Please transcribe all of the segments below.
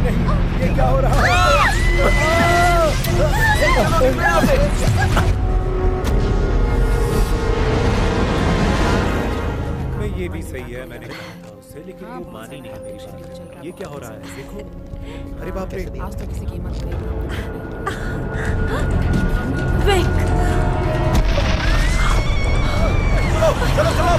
नहीं, ये क्या हो रहा है? ये भी सही है, मैंने कहा था उससे, लेकिन वो मानी नहीं मेरी बात। ये क्या हो रहा है? देखो, अरे बाप रे। आज तो किसी कीमत पे चलो चलो।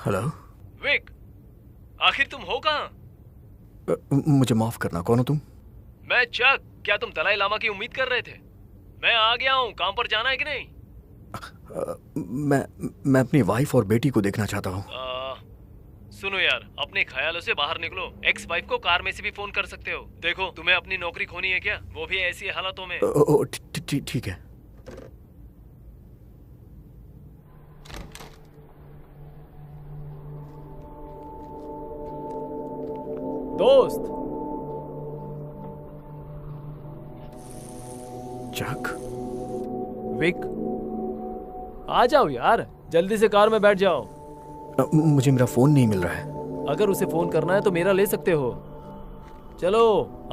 हेलो विक, आखिर तुम हो कहाँ? मुझे माफ करना, कौन हो तुम? मैं चक। क्या तुम दलाई लामा की उम्मीद कर रहे थे? मैं आ गया हूँ। काम पर जाना है कि नहीं? मैं अपनी वाइफ और बेटी को देखना चाहता हूँ। सुनो यार, अपने ख्यालों से बाहर निकलो। एक्स वाइफ को कार में से भी फोन कर सकते हो। देखो, तुम्हें अपनी नौकरी खोनी है क्या? वो भी ऐसी हालातों में। ठीक है। दोस्त चक, विक, आ जाओ यार, जल्दी से कार में बैठ जाओ। मुझे मेरा फोन नहीं मिल रहा है। अगर उसे फोन करना है तो मेरा ले सकते हो। चलो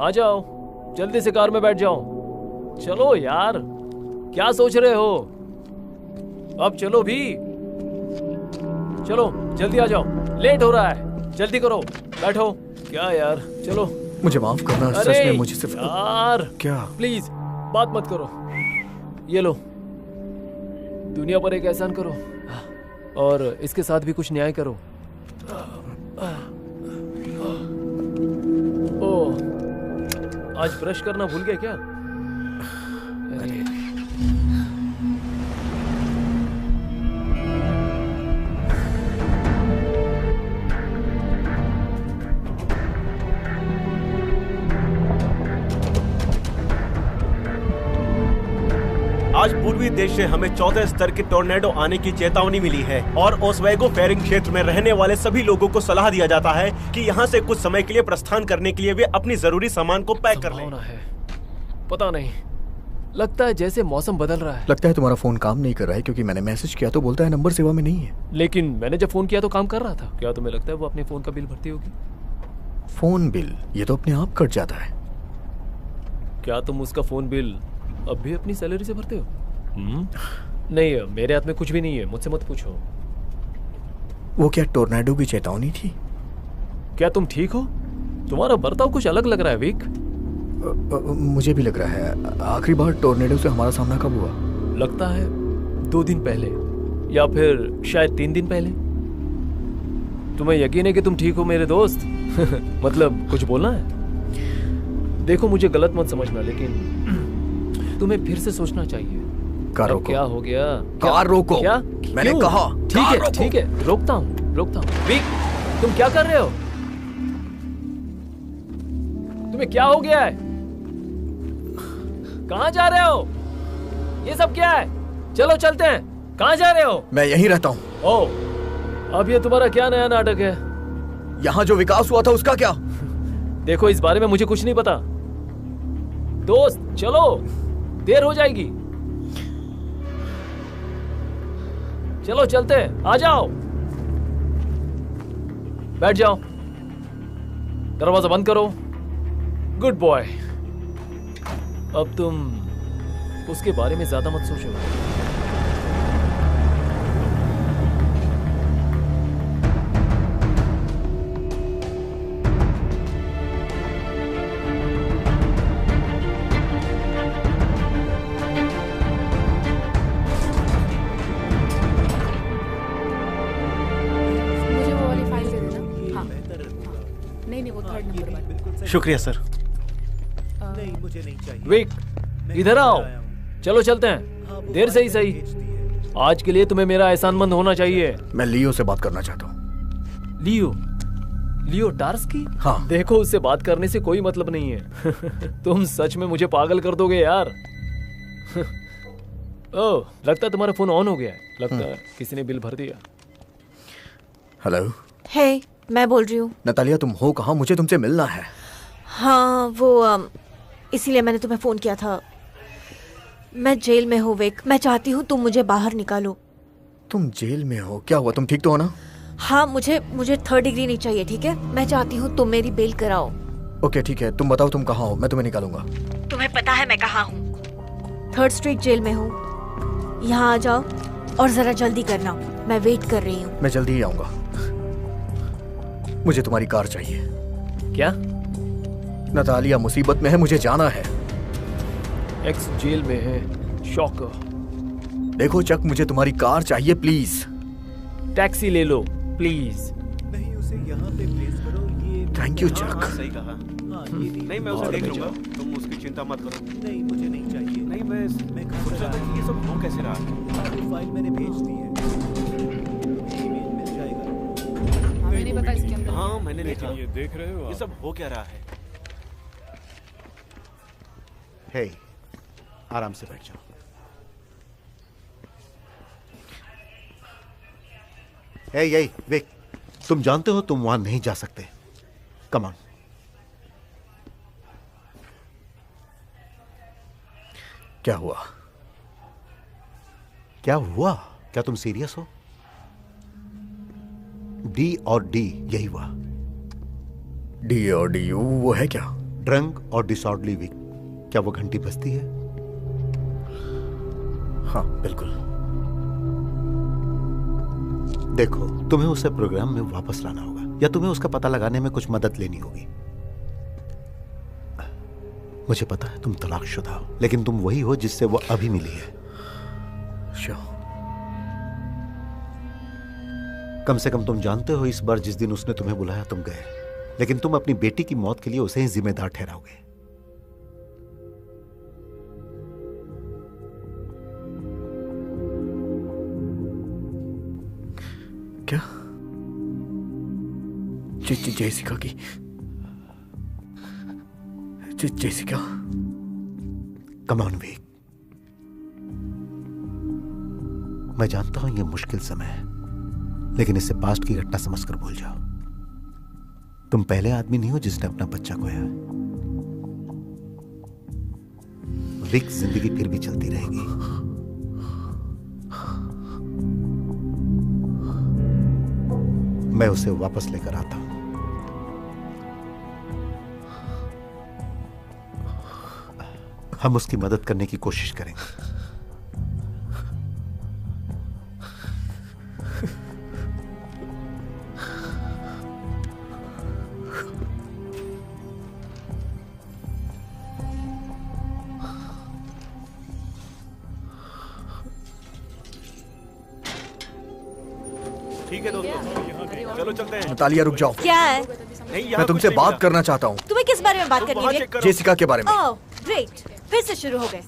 आ जाओ, जल्दी से कार में बैठ जाओ। चलो यार, क्या सोच रहे हो? अब चलो भी, चलो जल्दी आ जाओ, लेट हो रहा है। जल्दी करो, बैठो। क्या यार, चलो। मुझे माफ करना, सच में मुझे सिर्फ यार क्या, प्लीज बात मत करो। ये लो, दुनिया पर एक एहसान करो और इसके साथ भी कुछ न्याय करो। ओह, आज ब्रश करना भूल गए क्या? अरे आज पूर्वी देश से हमें चौथे स्तर के टोर्नेडो आने की चेतावनी मिली है और ओस्वेगो फेरिंग क्षेत्र में रहने वाले सभी लोगों को सलाह दिया जाता है कि यहाँ से कुछ समय के लिए प्रस्थान करने के लिए वे अपनी जरूरी सामान को पैक कर लें। पता नहीं, लगता है जैसे मौसम बदल रहा है। लगता है तुम्हारा फोन काम नहीं कर रहा है, क्योंकि मैंने मैसेज किया तो बोलता है नंबर सेवा में नहीं है। लेकिन मैंने जब फोन किया तो काम कर रहा था। क्या तुम्हें लगता है वो अपने फोन का बिल भरती होगी? फोन बिल ये तो अपने आप कट जाता है। क्या तुम उसका फोन बिल अब भी अपनी सैलरी से भरते हो? नहीं, मेरे हाथ में कुछ भी नहीं है, मुझसे मत पूछो। वो क्या टोर्नेडो की चेतावनी थी? क्या तुम ठीक हो? तुम्हारा बर्ताव कुछ अलग लग रहा है विक। मुझे भी लग रहा है। आखिरी बार टोर्नेडो से हमारा सामना कब हुआ? लगता है 2 दिन पहले, या फिर शायद 3 दिन पहले। तुम्हें यकीन है कि तुम ठीक हो मेरे दोस्त? मतलब कुछ बोलना है? देखो, मुझे गलत मत समझना, लेकिन तुम्हें फिर से सोचना चाहिए। कार रोको। क्या हो गया? कार रोको। क्या? मैंने कहा ठीक है, रोकता हूँ। विक, तुम क्या कर रहे हो? तुम्हें क्या हो गया है? कहाँ जा रहे हो? ये सब क्या है? चलो चलते हैं। कहाँ जा रहे हो? मैं यहीं रहता हूँ। ओह, अब ये तुम्हारा क्या नया नाटक है? यहाँ जो विकास हुआ था उसका क्या? देखो, इस बारे में मुझे कुछ नहीं पता। दोस्त चलो, देर हो जाएगी। चलो चलते हैं, आ जाओ। बैठ जाओ, दरवाजा बंद करो। Good boy. अब तुम उसके बारे में ज्यादा मत सोचो। शुक्रिया सर। नहीं, मुझे नहीं चाहिए। विक, इधर आओ, चलो चलते हैं। देर से ही सही, आज के लिए तुम्हें मेरा एहसानमंद होना चाहिए। मैं लियो से बात करना चाहता हूँ। लियो? लियो टार्स्की? हाँ। देखो, उससे बात करने से कोई मतलब नहीं है। तुम सच में मुझे पागल कर दोगे यार। ओह, लगता है तुम्हारा फोन ऑन हो गया है। लगता है किसी ने बिल भर दिया। हेलो। हे, मैं बोल रही हूँ। नतालिया, तुम हो कहाँ? मुझे तुमसे मिलना है। हाँ, वो इसीलिए मैंने तुम्हें फोन किया था। मैं जेल में हूँ विक। मैं चाहती हूँ तुम मुझे बाहर निकालो। तुम जेल में हो? क्या हुआ? तुम ठीक तो हो ना? हाँ, मुझे 3rd डिग्री नहीं चाहिए, ठीक है? मैं चाहती हूँ तुम मेरी बेल कराओ। ओके ठीक है, तुम बताओ तुम कहाँ हो, मैं तुम्हें निकालूंगा। तुम्हें पता है मैं कहाँ हूँ? 3rd स्ट्रीट जेल में हूँ। यहाँ आ जाओ और जरा जल्दी करना, मैं वेट कर रही हूँ। मैं जल्दी ही आऊंगा। मुझे तुम्हारी कार चाहिए। क्या? नतालिया मुसीबत में है, मुझे जाना है। एक्स जेल में है। शॉकर। देखो चक, मुझे तुम्हारी कार चाहिए प्लीज। टैक्सी ले लो प्लीज। नहीं, उसे यहाँ पे प्लेस करो। ये थैंक यू हाँ, चक। सही कहा। हाँ, ये भी- नहीं, मैं उसे और देख भी लूंगा, तुम उसकी चिंता मत करो। नहीं, मुझे नहीं चाहिए। नहीं, मैं कहाँ सोच रहा था कि ये सब हो कैसे रहा। आपकी फाइल मैंने भेज दी है। ईमेल मिल जाएगा। हमें नहीं पता इसके अंदर। हाँ, मैंने देखा। ये देख रहे हो ये सब हो क्या रहा है? हे, आराम से बैठ जाओ। हे, यही विक, तुम जानते हो तुम वहां नहीं जा सकते। Come on. क्या हुआ? क्या हुआ? क्या तुम सीरियस हो? डी और डी यही हुआ। डी और डी यू वो है क्या? ड्रंक और डिसऑर्डरली वीक। क्या वो घंटी बजती है? हाँ बिल्कुल। देखो, तुम्हें उसे प्रोग्राम में वापस लाना होगा या तुम्हें उसका पता लगाने में कुछ मदद लेनी होगी। मुझे पता है तुम तलाकशुदा हो, लेकिन तुम वही हो जिससे वो अभी मिली है। श्योर। कम से कम तुम जानते हो इस बार जिस दिन उसने तुम्हें बुलाया तुम गए, लेकिन तुम अपनी बेटी की मौत के लिए उसे ही जिम्मेदार ठहराओगे। क्या? जेसिका की? जेसिका? कम ऑन विक, मैं जानता हूं ये मुश्किल समय है, लेकिन इससे पास्ट की घटना समझकर भूल जाओ। तुम पहले आदमी नहीं हो जिसने अपना बच्चा खोया। विक, जिंदगी फिर भी चलती रहेगी। मैं उसे वापस लेकर आता हूं। हम उसकी मदद करने की कोशिश करेंगे। ठीक है दोस्तों, चलो चलते हैं। नतालिया रुक जाओ। क्या है? नहीं, यहाँ मैं तुमसे कुछ नहीं बात मिला। करना चाहता हूँ। तुम्हें किस बारे में बात तुम करनी वहाँ है चेक विक? करो। जेसिका के बारे में। ओह ग्रेट, फिर से शुरू हो गए।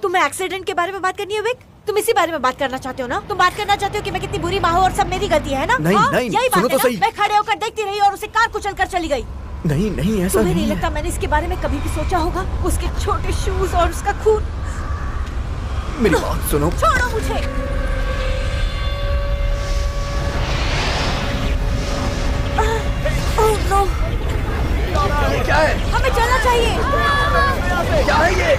तुम्हें एक्सीडेंट के बारे में बात करनी है विक? तुम इसी बारे में बात करना चाहते हो ना? तुम बात करना चाहते हो कि मैं कितनी बुरी माँ हूँ और सब मेरी गलती है ना? नहीं, हाँ? नहीं, यही सुनो बात है तो ना? सही। मैं खड़े होकर देखती रही और उसे कार कुचल कर चली गई। नहीं नहीं, ऐसा तुम्हें नहीं नहीं है। लगता मैंने इसके बारे में कभी भी सोचा होगा? उसके छोटे शूज और उसका खून। मेरी बात सुनो। छोड़ो मुझे। ओह नो, ये क्या है? हमें चलना चाहिए। क्या है ये?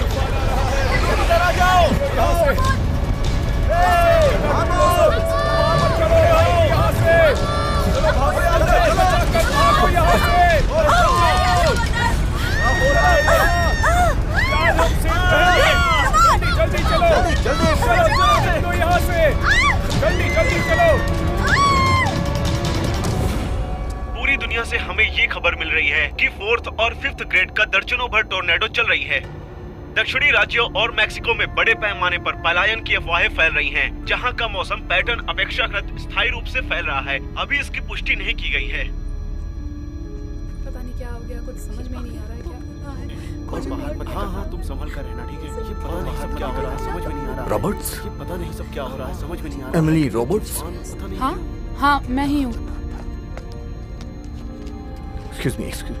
पूरी दुनिया से हमें ये खबर मिल रही है कि 4th और 5th ग्रेड का दर्जनों भर टोर्नेडो चल रही है। दक्षिणी राज्यों और मैक्सिको में बड़े पैमाने पर पलायन की अफवाहें फैल रही हैं, जहां का मौसम पैटर्न अपेक्षाकृत स्थायी रूप से फैल रहा है। अभी इसकी पुष्टि नहीं की गई है। पता नहीं क्या हो गया, कुछ कुछ समझ में नहीं आ रहा है क्या कर रहा है। और बाहर मत। हाँ हाँ, तुम संभल कर रहना, ठीक है? ये पता नहीं सब क्या हो रहा है, समझ में नहीं आ रहा। रॉबर्ट्स? ये पता नहीं सब क्या हो रहा है, समझ में नहीं आ रहा। Emily Roberts? पता नहीं। हाँ हाँ, मैं ही हूँ। एक्सक्यूज मी, एक्सक्यूज,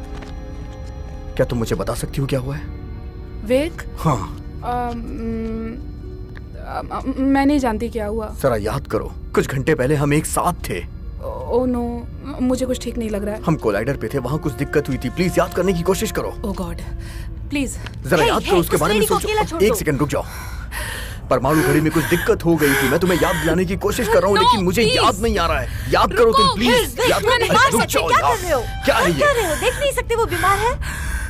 क्या तुम मुझे बता सकती हो क्या हुआ है? विक, हाँ, मैं नहीं जानती क्या हुआ। जरा याद करो, कुछ घंटे पहले हम एक साथ थे। ओह नो, मुझे कुछ ठीक नहीं लग रहा है। हम कोलाइडर पे थे, वहाँ कुछ दिक्कत हुई थी। प्लीज याद करने की कोशिश करो। ओह गॉड, प्लीज। जरा Hey, याद hey, करो, उसके उस बारे में lady को सोचो। अकेला छोड़ एक दो। सेकंड रुक जाओ। परमाणु घड़ी में कुछ दिक्कत हो गई थी। मैं तुम्हें याद दिलाने की कोशिश कर रहा हूँ, No, लेकिन मुझे please. याद नहीं आ रहा है। याद करो तुम, प्लीज याद क्या करो। कर रुक जाओ यार। रहे हो? क्या है कर ये? रहे हो? देख नहीं सकते वो बीमार है?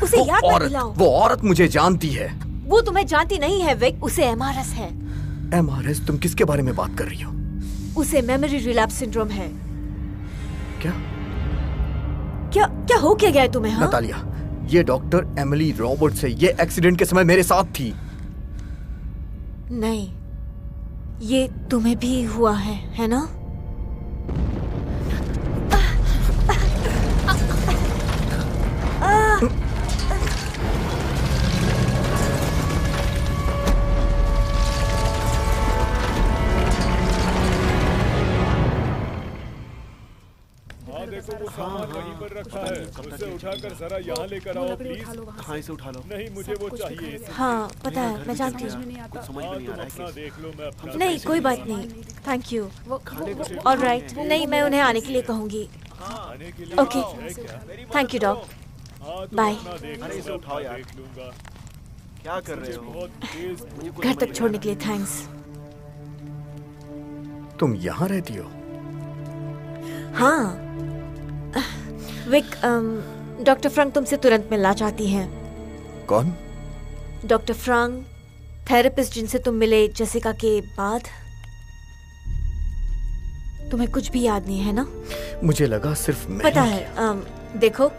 उसे याद मत दिलाओ। वो औरत मुझे जानती है। वो तुम्हें जानती नहीं है विक, उसे एमआरएस है। एमआरएस? तुम किसके बारे में बात कर रही हो? उसे मेमोरी रिलैप्स सिंड्रोम है। क्या? क्या क्या हो क्या गया है तुम्हें? हाँ? नतालिया, ये डॉक्टर एमिली रॉबर्ट्स है। ये एक्सीडेंट के समय मेरे साथ थी। नहीं, ये तुम्हें भी हुआ है ना? देखो वो सामान वहीं पर रखा है, उसे उठाकर जरा यहाँ लेकर आओ प्लीज। हाँ, इसे उठा लो। नहीं, मुझे वो चाहिए। हाँ पता है, मैं जानती हूँ। कुछ समझ में नहीं आ रहा है अपना कि देख लो, मैं अपना। नहीं कोई बात नहीं, थैंक यू। ऑलराइट, नहीं मैं उन्हें आने के लिए कहूँगी। आने के लिए ओके, थैंक यू डॉग। हाँ, तो बाय। अपना देख अरे, इसे लो, उठाओ यार। देख लूंगा। क्या कर रहे हो? बहुत तेज। मुझे कुछ घर समझ तक में छोड़ने के लिए थैंक्स। तुम यहाँ रहती हो? हाँ विक, डॉक्टर फ्रंक तुमसे तुरंत मिलना चाहती हैं। कौन? डॉक्टर फ्रंक, थेरेपिस्ट जिनसे तुम मिले जेसिका के बाद। तुम्हें कुछ भी याद नहीं है ना? मुझे लगा सिर्फ मैं पता ही- है, देखो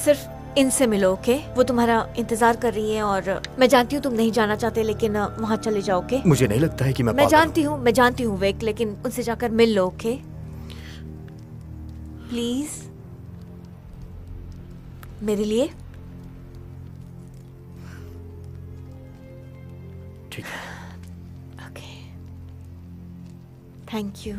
सिर्फ इनसे मिलो, ओके? वो तुम्हारा इंतजार कर रही हैं और मैं जानती हूँ तुम नहीं जाना चाहते, लेकिन वहाँ चले जाओ, ओके? मुझे नहीं लगता है कि मैं मैं पागल जानती हूँ विक, लेकिन उनसे जाकर मिल लो, ओके? प्लीज मेरे लिए। ठीक है। Okay, thank you.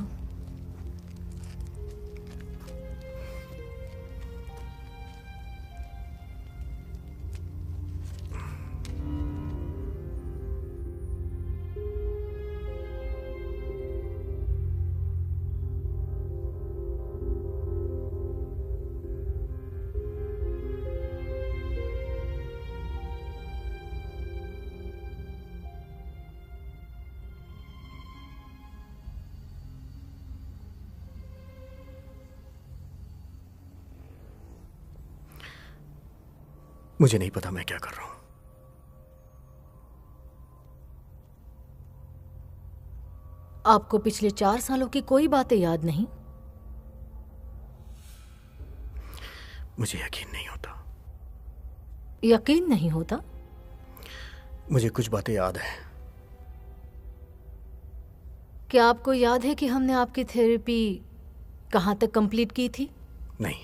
मुझे नहीं पता मैं क्या कर रहा हूँ। आपको पिछले 4 सालों की कोई बातें याद नहीं? मुझे यकीन नहीं होता। यकीन नहीं होता? मुझे कुछ बातें याद है। क्या आपको याद है कि हमने आपकी थेरेपी कहाँ तक कंप्लीट की थी? नहीं,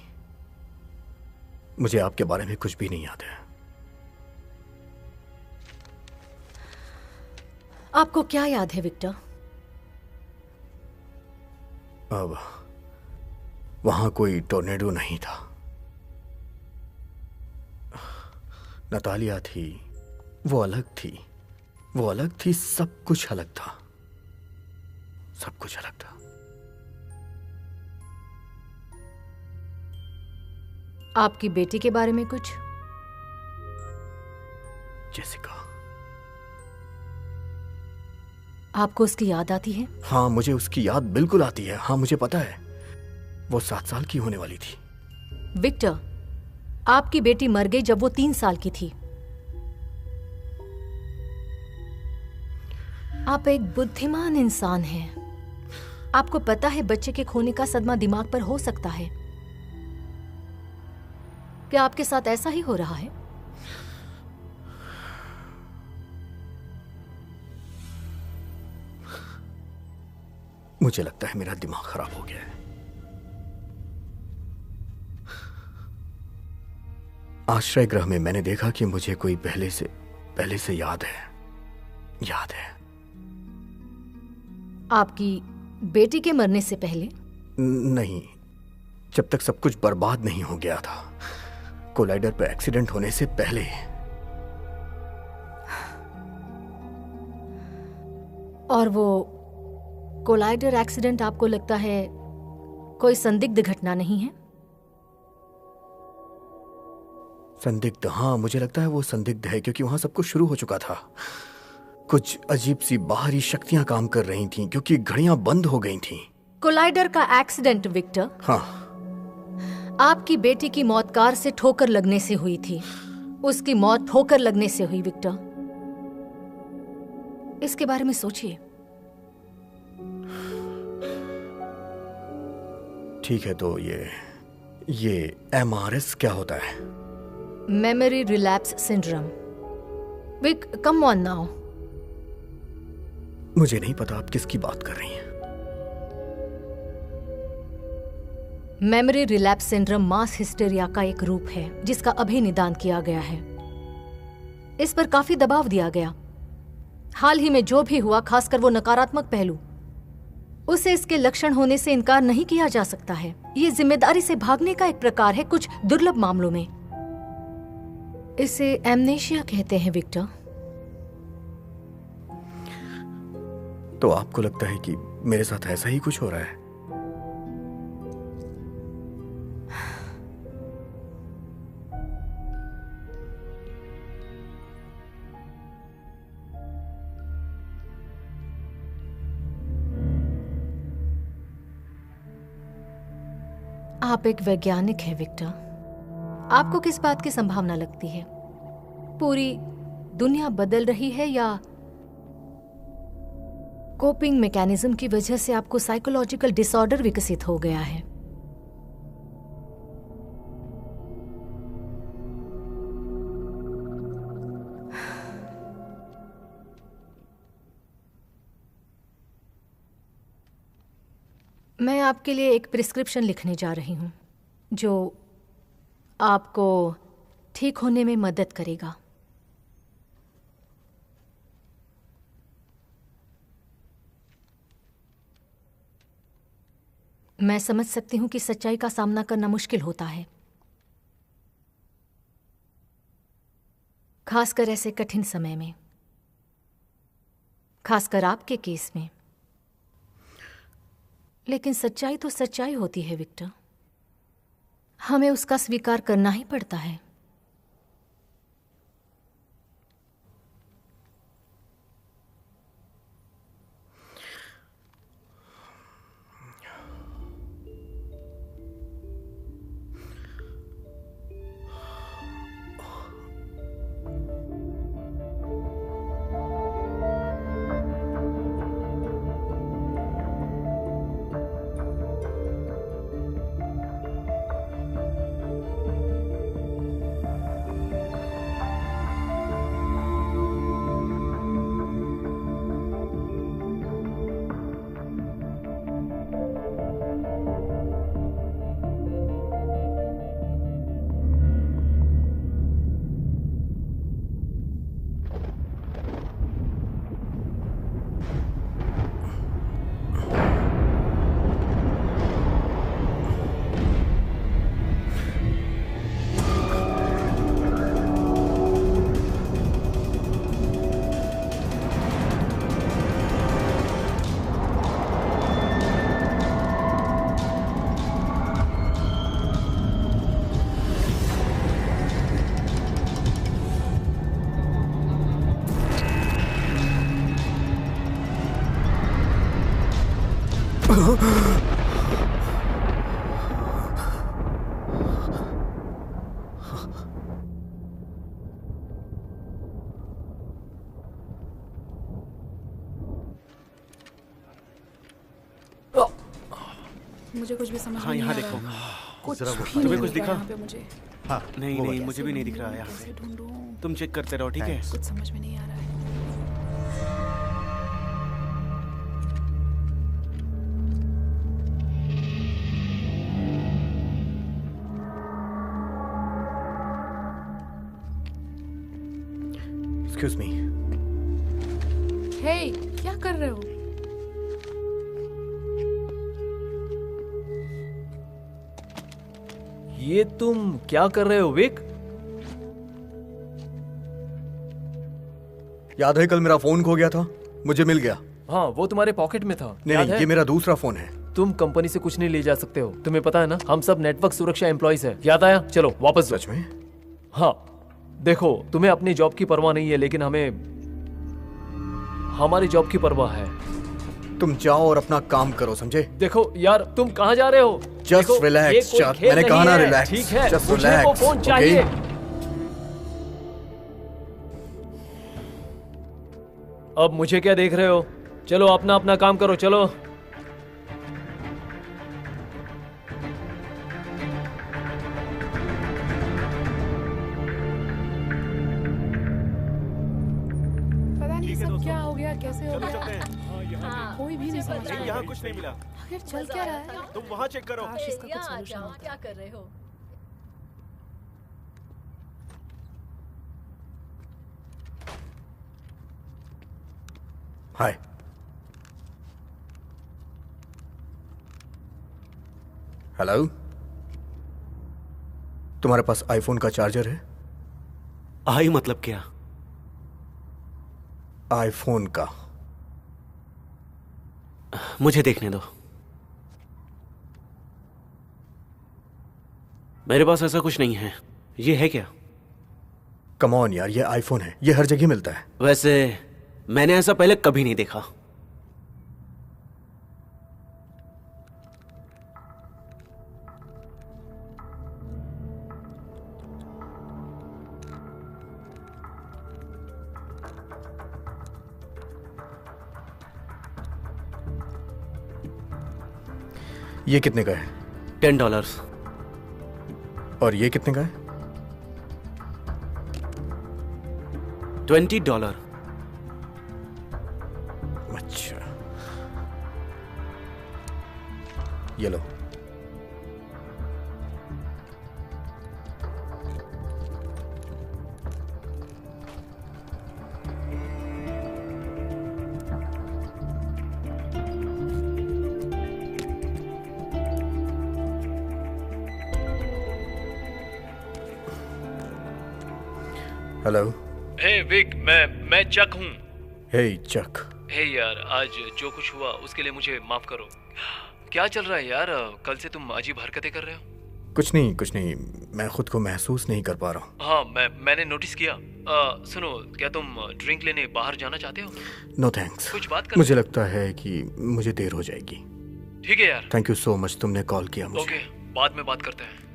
मुझे आपके बारे में कुछ भी नहीं याद है। आपको क्या याद है विक्टर? अब वहां कोई टोर्नेडो नहीं था। नतालिया थी, वो अलग थी, वो अलग थी, सब कुछ अलग था, सब कुछ अलग था। आपकी बेटी के बारे में कुछ? जेसिका। आपको उसकी याद आती है? हाँ, मुझे उसकी याद बिल्कुल आती है। हाँ, मुझे पता है, वो 7 साल की होने वाली थी। विक्टर, आपकी बेटी मर गई जब वो 3 साल की थी। आप एक बुद्धिमान इंसान हैं। आपको पता है बच्चे के खोने का सदमा दिमाग पर हो सकता है। क्या आपके साथ ऐसा ही हो रहा है? मुझे लगता है मेरा दिमाग खराब हो गया है। आश्रय गृह में मैंने देखा कि मुझे कोई पहले से याद है। आपकी बेटी के मरने से पहले? नहीं, जब तक सब कुछ बर्बाद नहीं हो गया था, कोलाइडर पे एक्सीडेंट होने से पहले। और वो कोलाइडर एक्सीडेंट आपको लगता है कोई संदिग्ध घटना नहीं है? संदिग्ध? हाँ, मुझे लगता है वो संदिग्ध है, क्योंकि वहां सब कुछ शुरू हो चुका था। कुछ अजीब सी बाहरी शक्तियां काम कर रही थीं, क्योंकि घड़ियां बंद हो गई थीं। कोलाइडर का एक्सीडेंट विक्टर? हाँ। आपकी बेटी की मौत कार से ठोकर लगने से हुई थी। उसकी मौत ठोकर लगने से हुई विक्टर। इसके बारे में सोचिए। ठीक है, तो ये MRS क्या होता है? Memory relapse syndrome. Vic, come on now. मुझे नहीं पता आप किसकी बात कर रही हैं। Memory relapse syndrome mass hysteria का एक रूप है जिसका अभी निदान किया गया है। इस पर काफी दबाव दिया गया। हाल ही में जो भी हुआ, खासकर वो नकारात्मक पहलू, उसे इसके लक्षण होने से इनकार नहीं किया जा सकता है। ये जिम्मेदारी से भागने का एक प्रकार है कुछ दुर्लभ मामलों में। इसे एमनेशिया कहते हैं विक्टर। तो आपको लगता है कि मेरे साथ ऐसा ही कुछ हो रहा है? आप एक वैज्ञानिक हैं विक्टर। आपको किस बात की संभावना लगती है? पूरी दुनिया बदल रही है या कोपिंग मैकेनिज्म की वजह से आपको साइकोलॉजिकल डिसऑर्डर विकसित हो गया है? मैं आपके लिए एक प्रिस्क्रिप्शन लिखने जा रही हूं जो आपको ठीक होने में मदद करेगा। मैं समझ सकती हूं कि सच्चाई का सामना करना मुश्किल होता है, खासकर ऐसे कठिन समय में, खासकर आपके केस में। लेकिन सच्चाई तो सच्चाई होती है विक्टर। हमें उसका स्वीकार करना ही पड़ता है। मुझे कुछ भी समझ हाँ, नहीं यहाँ आ देखो। रहा है। कुछ जरा वो भी तुम्हें नहीं कुछ दिख रहा दिखा? यहाँ पे मुझे। हाँ, नहीं वो नहीं, वाला। मुझे भी नहीं दिख रहा है यहाँ कैसे पे। ढूंढूं? तुम चेक करते रहो, ठीक है? कुछ समझ में नहीं आ रहा है। Excuse me. हे, क्या कर रहे हो? ये तुम क्या कर रहे हो विक? याद है कल मेरा फोन खो गया था, मुझे मिल गया। हाँ, वो तुम्हारे पॉकेट में था। नहीं याद नहीं, है? ये मेरा दूसरा फोन है। तुम कंपनी से कुछ नहीं ले जा सकते हो, तुम्हें पता है ना, हम सब नेटवर्क सुरक्षा एम्प्लॉइज हैं। याद आया? चलो वापस दो। सच में? हाँ, देखो तुम्हें अपनी जॉब की परवाह नहीं है, लेकिन हमें हमारी जॉब की परवाह है। तुम जाओ और अपना काम करो, समझे? देखो यार, तुम कहाँ जा रहे हो? जस्ट देखो, ये रिलैक्स कोई चार, खेल मैंने नहीं कहा ना है। रिलैक्स। ठीक है, जस्ट मुझे वो रिलैक्स, फोन चाहिए। अब मुझे क्या देख रहे हो? चलो अपना अपना काम करो, चलो। पता नहीं सब क्या हो गया, कैसे हो चलो गया, चलते हैं। कोई भी नहीं समझ नहीं, रहा। यहाँ कुछ नहीं मिला। आखिर चल क्या रहा है? तुम वहाँ चेक करो। काश इसका कुछ सॉल्यूशन होता। क्या कर रहे हो? हाय। हेलो, तुम्हारे पास आईफोन का चार्जर है? आई मतलब क्या? आईफोन का। मुझे देखने दो। मेरे पास ऐसा कुछ नहीं है। ये है क्या? कम ऑन यार, ये आईफोन है, ये हर जगह मिलता है। वैसे मैंने ऐसा पहले कभी नहीं देखा। ये कितने का है? $10। और ये कितने का है? $20। अच्छा, ये लो। हेलो। हे विक, मैं चक हूँ। हे चक। हे यार, आज जो कुछ हुआ उसके लिए मुझे माफ करो। क्या चल रहा है यार? कल से तुम अजीब हरकतें कर रहे हो। कुछ नहीं, मैं खुद को महसूस नहीं कर पा रहा हूँ। हाँ, मैंने नोटिस किया। सुनो, क्या तुम ड्रिंक लेने बाहर जाना चाहते हो? No thanks. कुछ बात कर। मुझे लगता है कि मुझे देर हो जाएगी। ठीक है यार। थैंक यू सो मच, तुमने कॉल किया मुझे। ओके, बाद में बात करते हैं।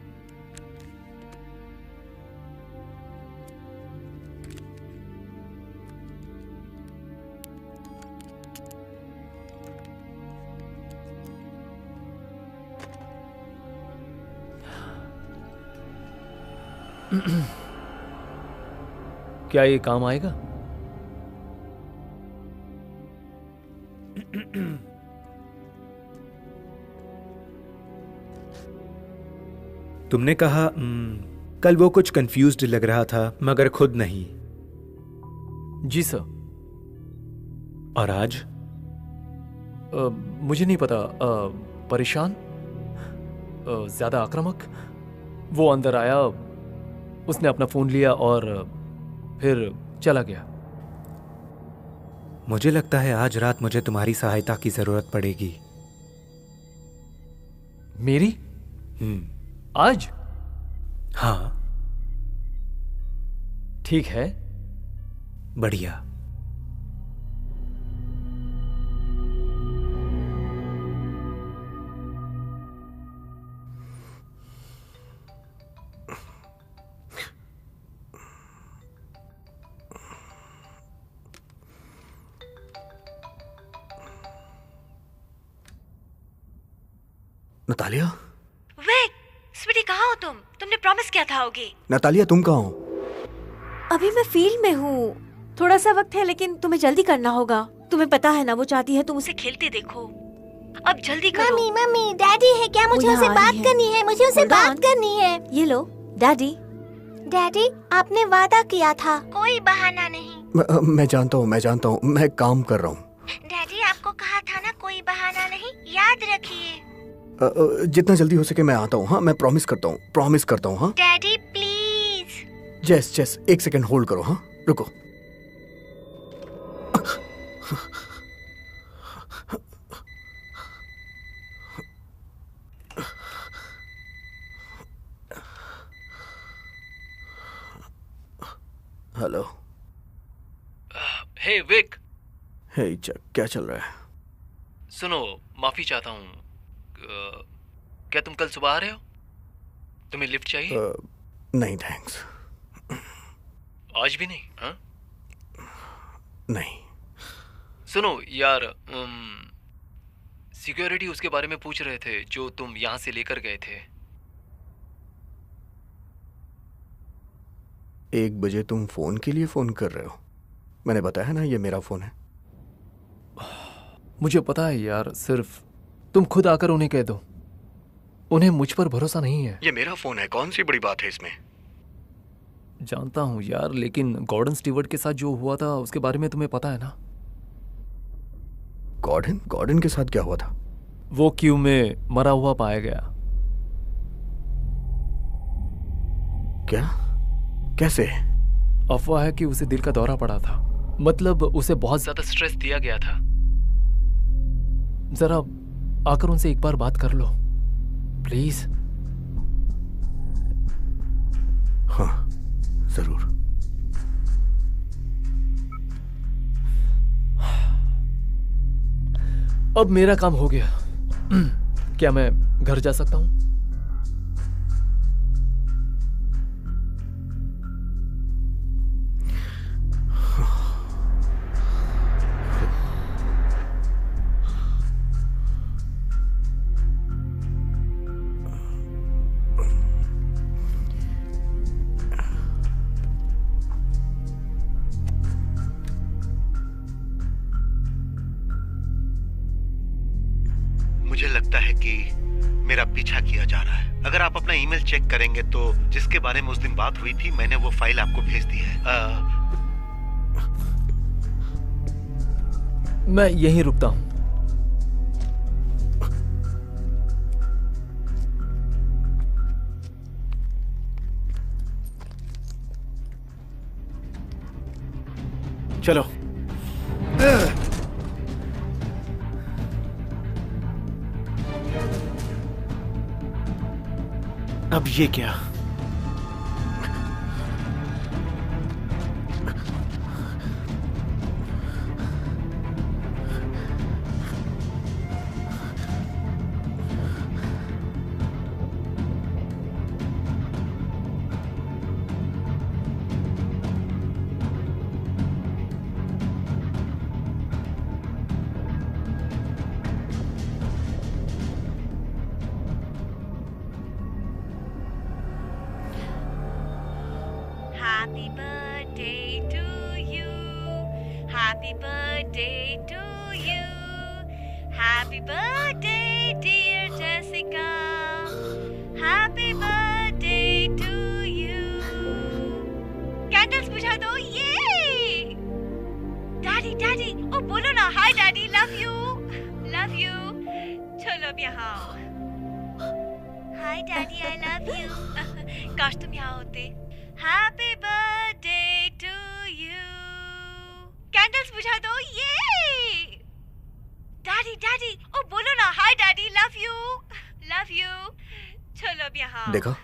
क्या ये काम आएगा? तुमने कहा कल वो कुछ कंफ्यूज्ड लग रहा था, मगर खुद नहीं। जी सर। और आज? मुझे नहीं पता। परेशान, ज्यादा आक्रामक। वो अंदर आया, उसने अपना फोन लिया और फिर चला गया। मुझे लगता है आज रात मुझे तुम्हारी सहायता की जरूरत पड़ेगी। मेरी? आज? हाँ। ठीक है। बढ़िया। नतालिया? विक, स्वीटी कहाँ हो तुम? तुमने प्रॉमिस किया था आओगी। नतालिया, तुम कहाँ हो? अभी मैं फील्ड में हूँ। थोड़ा सा वक्त है, लेकिन तुम्हें जल्दी करना होगा। तुम्हें पता है ना, वो चाहती है तुम उसे खेलते देखो। अब जल्दी करो। मम्मी, डैडी है क्या? मुझे उससे बात करनी है। मुझे उससे बात करनी है। ये लो, डैडी। डैडी, आपने वादा किया था। कोई बहाना नहीं। मैं जानता हूँ, मैं काम कर रहा हूँ। डैडी आपको कहा था ना कोई बहाना नहीं, याद रखिए। जितना जल्दी हो सके मैं आता हूँ। हाँ, मैं प्रॉमिस करता हूँ। हाँ डैडी प्लीज। जेस एक सेकंड होल्ड करो। हाँ रुको। हेलो। हे विक। हे चक, क्या चल रहा है? सुनो, माफी चाहता हूँ। क्या तुम कल सुबह आ रहे हो? तुम्हें लिफ्ट चाहिए? नहीं थैंक्स। आज भी नहीं? हाँ? नहीं। सुनो यार, सिक्योरिटी उसके बारे में पूछ रहे थे जो तुम यहाँ से लेकर गए थे। 1 बजे तुम फोन के लिए फोन कर रहे हो? मैंने बताया ना ये मेरा फोन है। मुझे पता है यार, सिर्फ तुम खुद आकर उन्हें कह दो। उन्हें मुझ पर भरोसा नहीं है। ये मेरा फोन है, कौन सी बड़ी बात है इसमें? जानता हूं यार, लेकिन गॉर्डन स्टीवर्ट के साथ जो हुआ था उसके बारे में तुम्हें पता है ना? गॉर्डन के साथ क्या हुआ था? वो क्यू में मरा हुआ पाया गया। क्या? कैसे? अफवाह है कि उसे दिल का दौरा पड़ा था। मतलब उसे बहुत ज्यादा स्ट्रेस दिया गया था। जरा आकर उनसे एक बार बात कर लो प्लीज। हाँ जरूर। अब मेरा काम हो गया। क्या मैं घर जा सकता हूं? मुझे लगता है कि मेरा पीछा किया जा रहा है। अगर आप अपना ईमेल चेक करेंगे तो जिसके बारे में उस दिन बात हुई थी, मैंने वो फाइल आपको भेज दी है। मैं यहीं रुकता हूं। चलो। अब ये क्या? Happy birthday to you. Happy birthday to you. Happy birthday, dear Jessica. Happy birthday to you. Candles बुझा दो, ये. Daddy, daddy, ओ बोलो ना, hi daddy, love you, love you. चलो अब यहाँ आओ. Hi daddy, I love you. काश तुम यहाँ होते. Happy birthday to you. Candles बुझा दो, ये. Daddy, daddy, ओ बोलो ना, hi daddy, love you, love you. चलो अब यहाँ. देखा?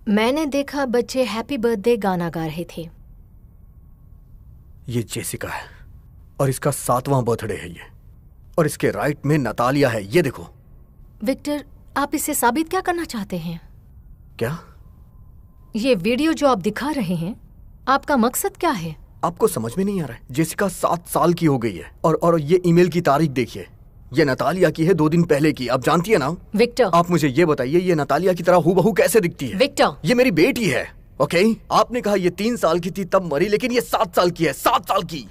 मैंने देखा बच्चे हैप्पी बर्थडे गाना गा रहे थे। ये जेसिका है और इसका 7वां बर्थडे है ये, और इसके राइट में नतालिया है, ये देखो। विक्टर, आप इससे साबित क्या करना चाहते हैं? क्या? ये वीडियो जो आप दिखा रहे हैं, आपका मकसद क्या है? आपको समझ में नहीं आ रहा है? जेसिका 7 साल की हो गई है, और ये ईमेल की तारीख देखिए, ये नतालिया की है 2 दिन पहले की। आप जानती है ना? विक्टर, आप मुझे ये बताइए, ये नतालिया की तरह हूबहू कैसे दिखती है? विक्टर, ये मेरी बेटी है। ओके, आपने कहा ये 3 साल की थी तब मरी, लेकिन ये 7 साल की है, 7 साल की।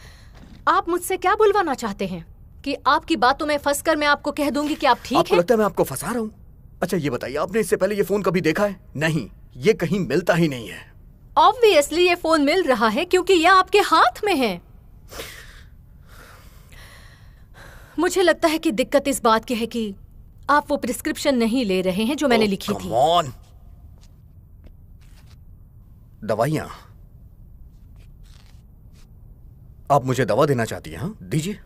आप मुझसे क्या बुलवाना चाहते हैं? कि आपकी बातों में फंसकर मैं आपको कह दूंगी कि आप ठीक आपको हैं? लगता है मैं आपको फंसा रहा हूँ? अच्छा ये बताइए, आपने इससे पहले ये फोन कभी देखा है? नहीं, ये कहीं मिलता ही नहीं है। ऑब्वियसली ये फोन मिल रहा है क्योंकि ये आपके हाथ में है। मुझे लगता है कि दिक्कत इस बात की है कि आप वो प्रिस्क्रिप्शन नहीं ले रहे हैं जो मैंने लिखी थी। दवाइयां। आप मुझे दवा देना चाहती हैं? हाँ, दीजिए।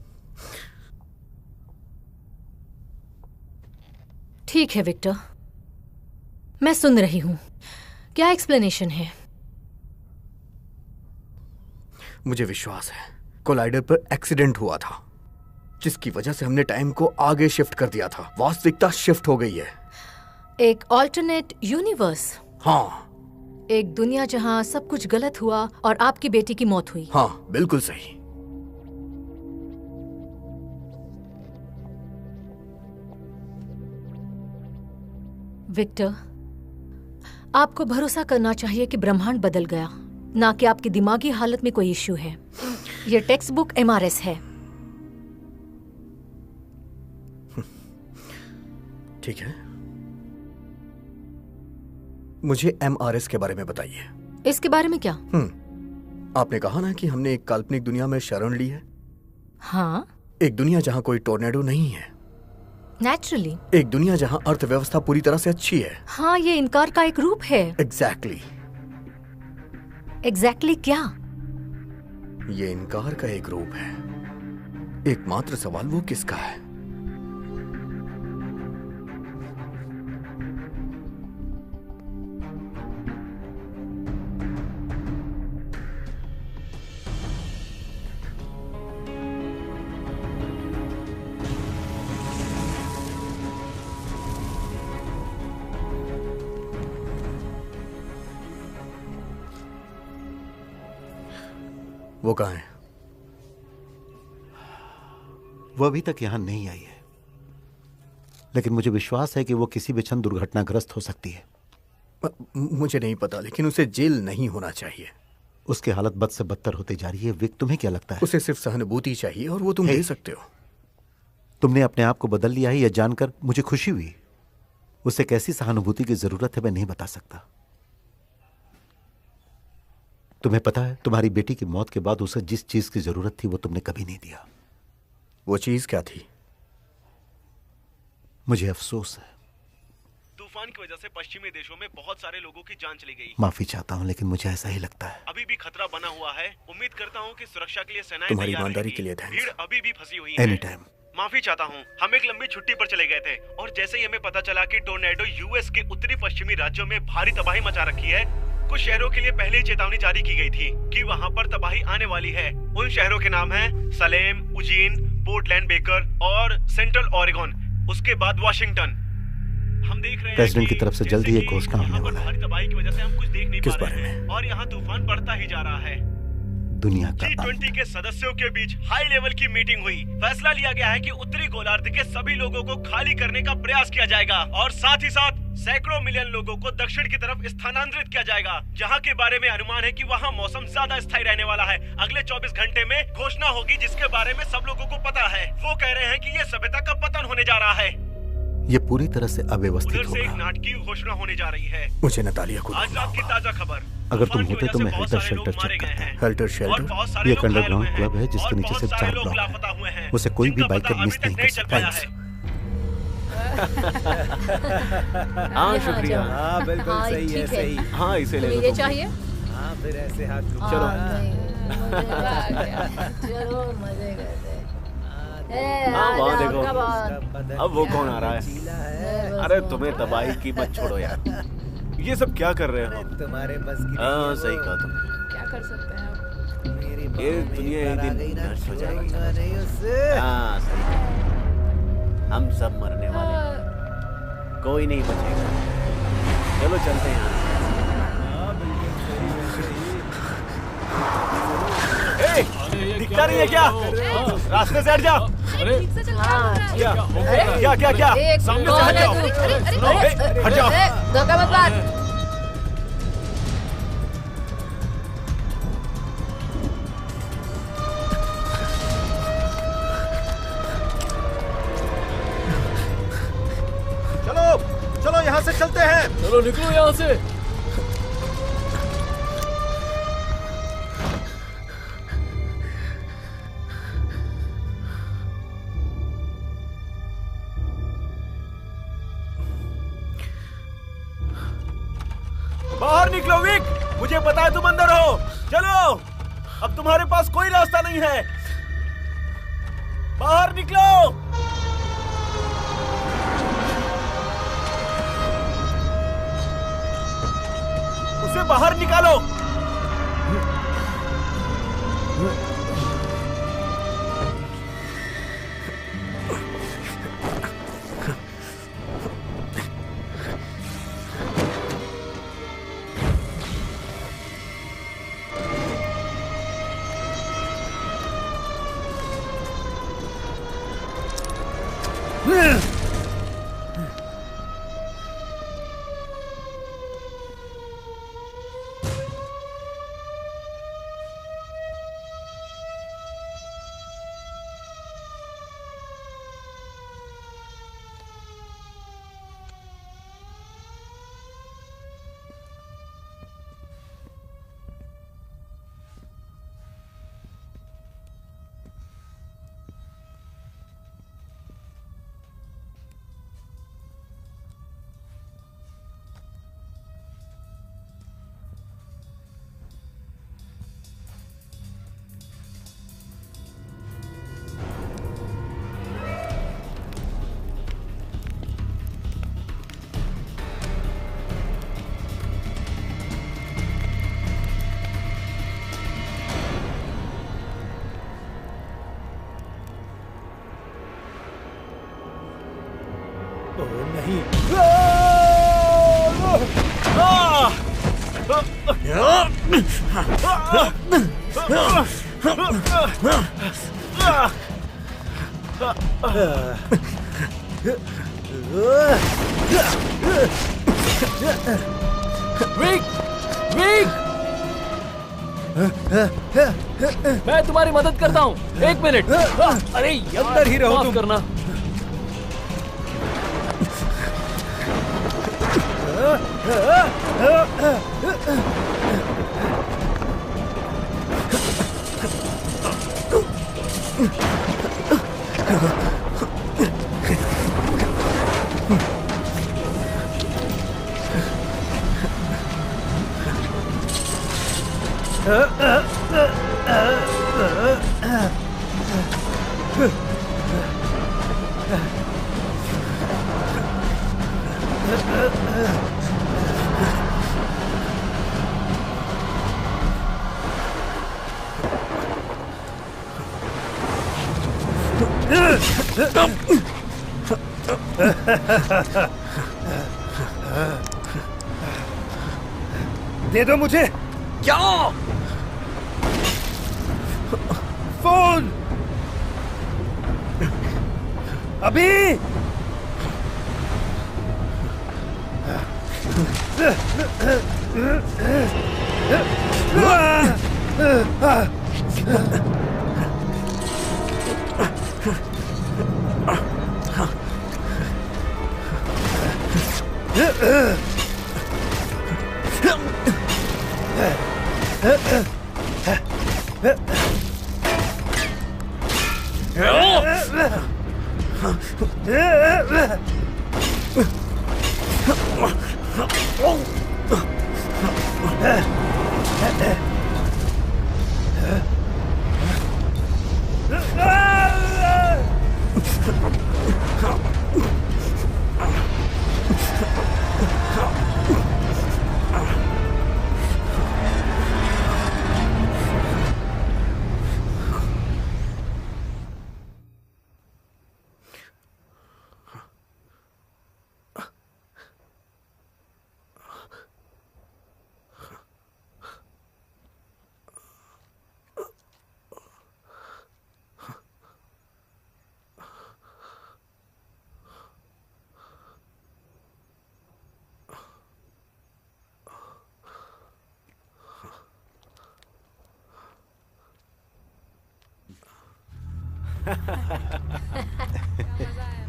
ठीक है विक्टर, मैं सुन रही हूं। क्या एक्सप्लेनेशन है? मुझे विश्वास है कोलाइडर पर एक्सीडेंट हुआ था, जिसकी वजह से हमने टाइम को आगे शिफ्ट कर दिया था। वास्तविकता शिफ्ट हो गई है। एक ऑल्टरनेट यूनिवर्स। हाँ, एक दुनिया जहां सब कुछ गलत हुआ और आपकी बेटी की मौत हुई। हाँ, बिल्कुल सही। विक्टर, आपको भरोसा करना चाहिए कि ब्रह्मांड बदल गया, ना कि आपकी दिमागी हालत में कोई इश्यू है। यह टेक्स्ट बुक MRS है। ठीक है, मुझे MRS के बारे में बताइए। इसके बारे में क्या? आपने कहा ना कि हमने एक काल्पनिक दुनिया में शरण ली है। हाँ, एक दुनिया जहां कोई टोर्नेडो नहीं है। नेचुरली। एक दुनिया जहां अर्थव्यवस्था पूरी तरह से अच्छी है। हाँ, ये इनकार का एक रूप है। एग्जैक्टली। एग्जैक्टली क्या? ये इनकार का एक रूप है। एकमात्र सवाल वो किसका है? वो कहाँ है? वो अभी तक यहां नहीं आई है, लेकिन मुझे विश्वास है कि वो किसी भी क्षण दुर्घटनाग्रस्त हो सकती है। मुझे नहीं पता, लेकिन उसे जेल नहीं होना चाहिए। उसकी हालत बद से बदतर होती जा रही है। विक, तुम्हें क्या लगता है? उसे सिर्फ सहानुभूति चाहिए और वो तुम दे सकते हो। तुमने अपने आप को बदल लिया है, यह जानकर मुझे खुशी हुई। उसे कैसी सहानुभूति की जरूरत है मैं नहीं बता सकता। तुम्हें पता है, तुम्हारी बेटी की मौत के बाद उसे जिस चीज की जरूरत थी वो तुमने कभी नहीं दिया। वो चीज क्या थी? मुझे अफसोस है। तूफान की वजह से पश्चिमी देशों में बहुत सारे लोगों की जान चली गई। माफी चाहता हूँ, लेकिन मुझे ऐसा ही लगता है। अभी भी खतरा बना हुआ है। उम्मीद करता हूँ कि सुरक्षा के लिए सेनाएं तुम्हारी तैयार ईमानदारी रहेंगी। के लिए थैंक्स। भीड़ अभी भी फंसी हुई है। Any time. माफी चाहता हूँ, हम एक लंबी छुट्टी पर चले गए थे और जैसे ही हमें पता चला कि टोर्नेडो यूएस के उत्तरी पश्चिमी राज्यों में भारी तबाही मचा रखी है, कुछ शहरों के लिए पहले ही चेतावनी जारी की गई थी कि वहाँ पर तबाही आने वाली है। उन शहरों के नाम हैं सलेम, उजीन, पोर्टलैंड बेकर और सेंट्रल ओरेगन। उसके बाद वाशिंगटन। हम देख रहे हैं प्रेसिडेंट की तरफ से जल्दी एक घोषणा होने वाला है। भारी तबाही की वजह से हम कुछ देख नहीं किस पा रहे बारे हैं और यहाँ तूफान बढ़ता ही जा रहा है। दुनिया का G20 के सदस्यों के बीच हाई लेवल की मीटिंग हुई। फैसला लिया गया है कि उत्तरी गोलार्ध के सभी लोगों को खाली करने का प्रयास किया जाएगा और साथ ही साथ सैकड़ों मिलियन लोगों को दक्षिण की तरफ स्थानांतरित किया जाएगा, जहां के बारे में अनुमान है कि वहां मौसम ज्यादा स्थायी रहने वाला है। अगले 24 घंटे में घोषणा होगी जिसके बारे में सब लोगों को पता है। वो कह रहे हैं कि ये सभ्यता का पतन होने जा रहा है। ये पूरी तरह से अव्यवस्थित उधर से एक होगा। नाटकीय घोषणा होने जा रही है। मुझे नतालिया को आज रात की ताजा खबर। अगर तुम तूफान की होते वजह तो से मैं बहुत हेल्टर सारे लोग शेल्टर मारे चेक गए करता। हैं। हेल्टर और शेल्टर? बहुत सारे ये लोग एक घायल हुए अंडरग्राउंड हैं। क्लब है जिसके और नीचे बहुत सिर्फ सारे 4 लोग ब्लॉक लापता हुए है। हैं। उसे कोई भी जिनका बाइकर पता मिस अभी तक नहीं कर चल सकता। पाया है। हाँ शुक्रिया। हाँ बिल्कुल हाँ, सही है, ठीक है। सही। हाँ इसे ले लो ये तुम। चाहिए? हाँ फिर ऐसे हाथ घुमा। चलो। चलो मजे करते। हाँ वहाँ देखो, अब वो कौन आ रहा है? अरे तुम्हें तबाही की मत छोड़ो यार। ये सब क्या कर रहे हो? तुम्हारे बस की हाँ सही कहा तुम। क्या कर सकते हैं आप? मेरी ये दुनिया एक दिन नष्ट हो जाएगी। नहीं उससे। हाँ सही कहा। हम सब मरने वाले हैं, कोई नहीं बचेगा। चलो चलते हैं। दिखता नहीं है क्या? रास्ते से हट जा। ठीक से चल रहा है। क्या क्या क्या क्या? सामने से हट जाओ। हट जाओ। धोखा मत मार। चलो चलो यहाँ से चलते हैं। चलो निकलो यहाँ से। निकलो विक, मुझे पता है तुम अंदर हो। चलो, अब तुम्हारे पास कोई रास्ता नहीं है। बाहर निकलो। उसे बाहर निकालो। नहीं। विक, विक, मैं तुम्हारी मदद करता हूँ। 1 मिनट। अरे यार, अंदर ही रहो माफ तुम। करना। दे दो मुझे। क्या? फोन अभी।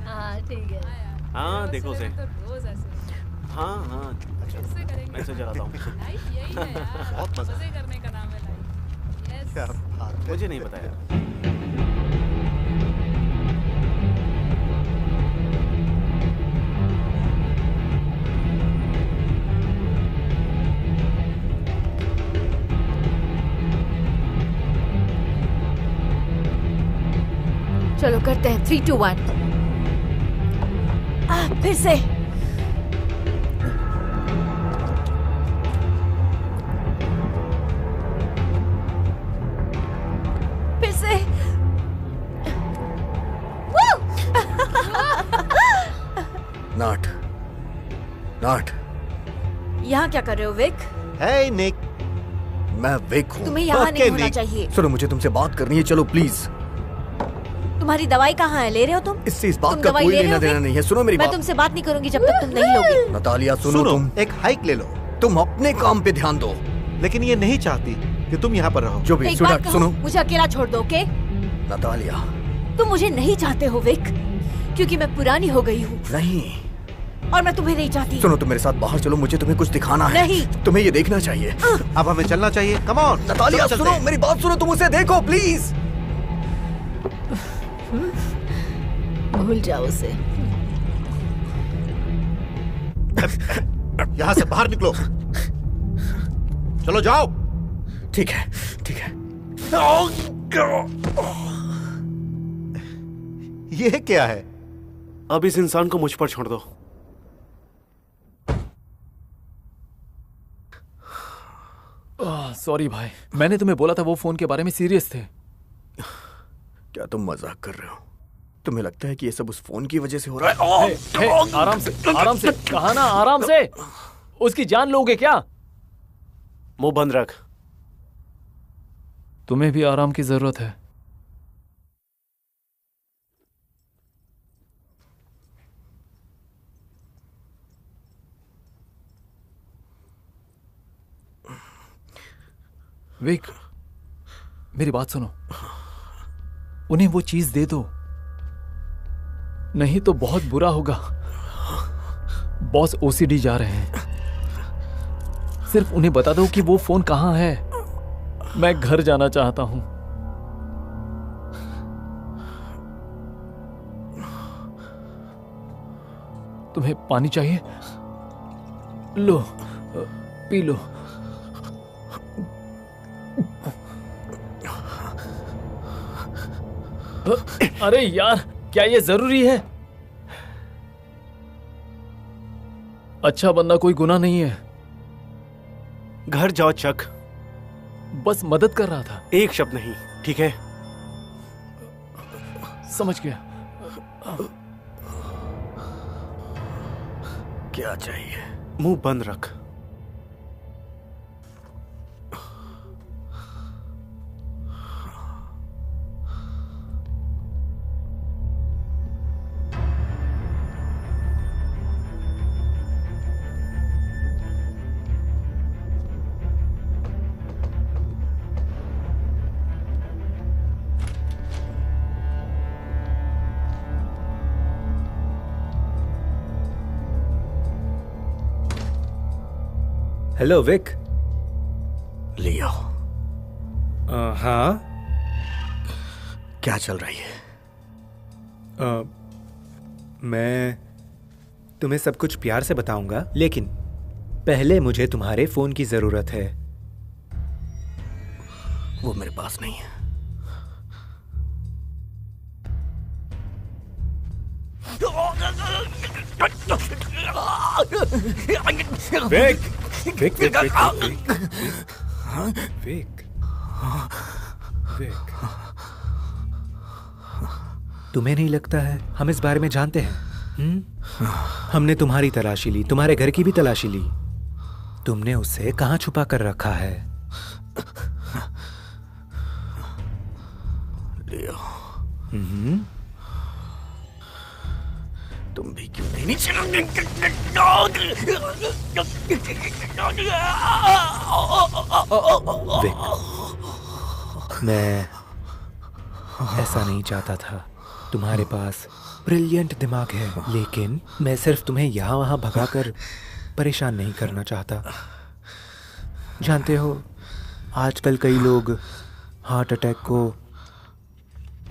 हाँ ठीक है। हाँ देखो उसे। तो रोज ऐसे हाँ हाँ, कैसे करेंगे? मैं इसे जलाता हूँ। लाइफ यही है यार, बहुत मजा। मजे करने का नाम है लाइफ। यस। क्या बात है। मुझे नहीं पता यार। चलो करते हैं 3, 2, 1। फिर से। फिर से। नाट, नाट, यहाँ क्या कर रहे हो विक? हे निक, मैं विक हूँ। तुम्हें यहाँ नहीं होना निक। चाहिए। सुनो, मुझे तुमसे बात करनी है, चलो प्लीज। तुम्हारी दवाई कहाँ है? ले रहे हो तुम? इससे इस बात तुम का दवाई कोई ले रहे लेना हो, देना विक? नहीं है। सुनो मेरी मैं बात। तुमसे बात नहीं करूंगी जब तक तुम नहीं लोगे। नतालिया सुनो, तुम एक हाइक ले लो। तुम अपने काम पे ध्यान दो। लेकिन ये नहीं चाहती कि तुम यहाँ पर रहो। जो भी, एक बात सुनो, कहूँ, सुनो मुझे अकेला छोड़ दो, ओके? नतालिया। तुम मुझे नहीं चाहते हो विक, क्योंकि मैं पुरानी हो गई हूँ नहीं, और मैं तुम्हें नहीं चाहती। सुनो, तुम मेरे साथ बाहर चलो, मुझे तुम्हें कुछ दिखाना है। नहीं। तुम्हें ये देखना चाहिए। अब हमें चलना चाहिए। कम ऑन नतालिया सुनो, मेरी बात सुनो, तुम उसे देखो प्लीज। भूल जाओ उसे। यहाँ से बाहर निकलो। चलो जाओ। ठीक है, ठीक है। ये क्या है? अब इस इंसान को मुझ पर छोड़ दो। सॉरी भाई, मैंने तुम्हें बोला था वो फोन के बारे में सीरियस थे। क्या तुम मजाक कर रहे हो? तुम्हें लगता है कि ये सब उस फोन की वजह से हो रहा है? हे, आराम से, आराम से। कहा ना आराम से। उसकी जान लोगे क्या? मुंह बंद रख। तुम्हें भी आराम की जरूरत है। विक, मेरी बात सुनो। उन्हें वो चीज दे दो, नहीं तो बहुत बुरा होगा। बॉस ओसीडी जा रहे हैं। सिर्फ उन्हें बता दो कि वो फोन कहां है। मैं घर जाना चाहता हूं। तुम्हें पानी चाहिए? लो, पी लो। अरे यार, क्या ये जरूरी है? अच्छा बनना कोई गुनाह नहीं है। घर जाओ चक। बस मदद कर रहा था। एक शब्द नहीं, ठीक है? समझ गया। क्या चाहिए? मुंह बंद रख। Hello Wick. लियो, हाँ। क्या चल रही है? मैं तुम्हें सब कुछ प्यार से बताऊंगा, लेकिन पहले मुझे तुम्हारे फोन की जरूरत है। वो मेरे पास नहीं है। Vic, Vic, Vic, Vic, Vic, Vic. तुम्हें नहीं लगता है हम इस बारे में जानते हैं? हमने तुम्हारी तलाशी ली, तुम्हारे घर की भी तलाशी ली। तुमने उसे कहां छुपा कर रखा है? लियो, तुम भी क्यों नहीं विक, मैं ऐसा नहीं चाहता था। तुम्हारे पास ब्रिलियंट दिमाग है, लेकिन मैं सिर्फ तुम्हें यहाँ वहाँ भगाकर परेशान नहीं करना चाहता। जानते हो, आजकल कई लोग हार्ट अटैक को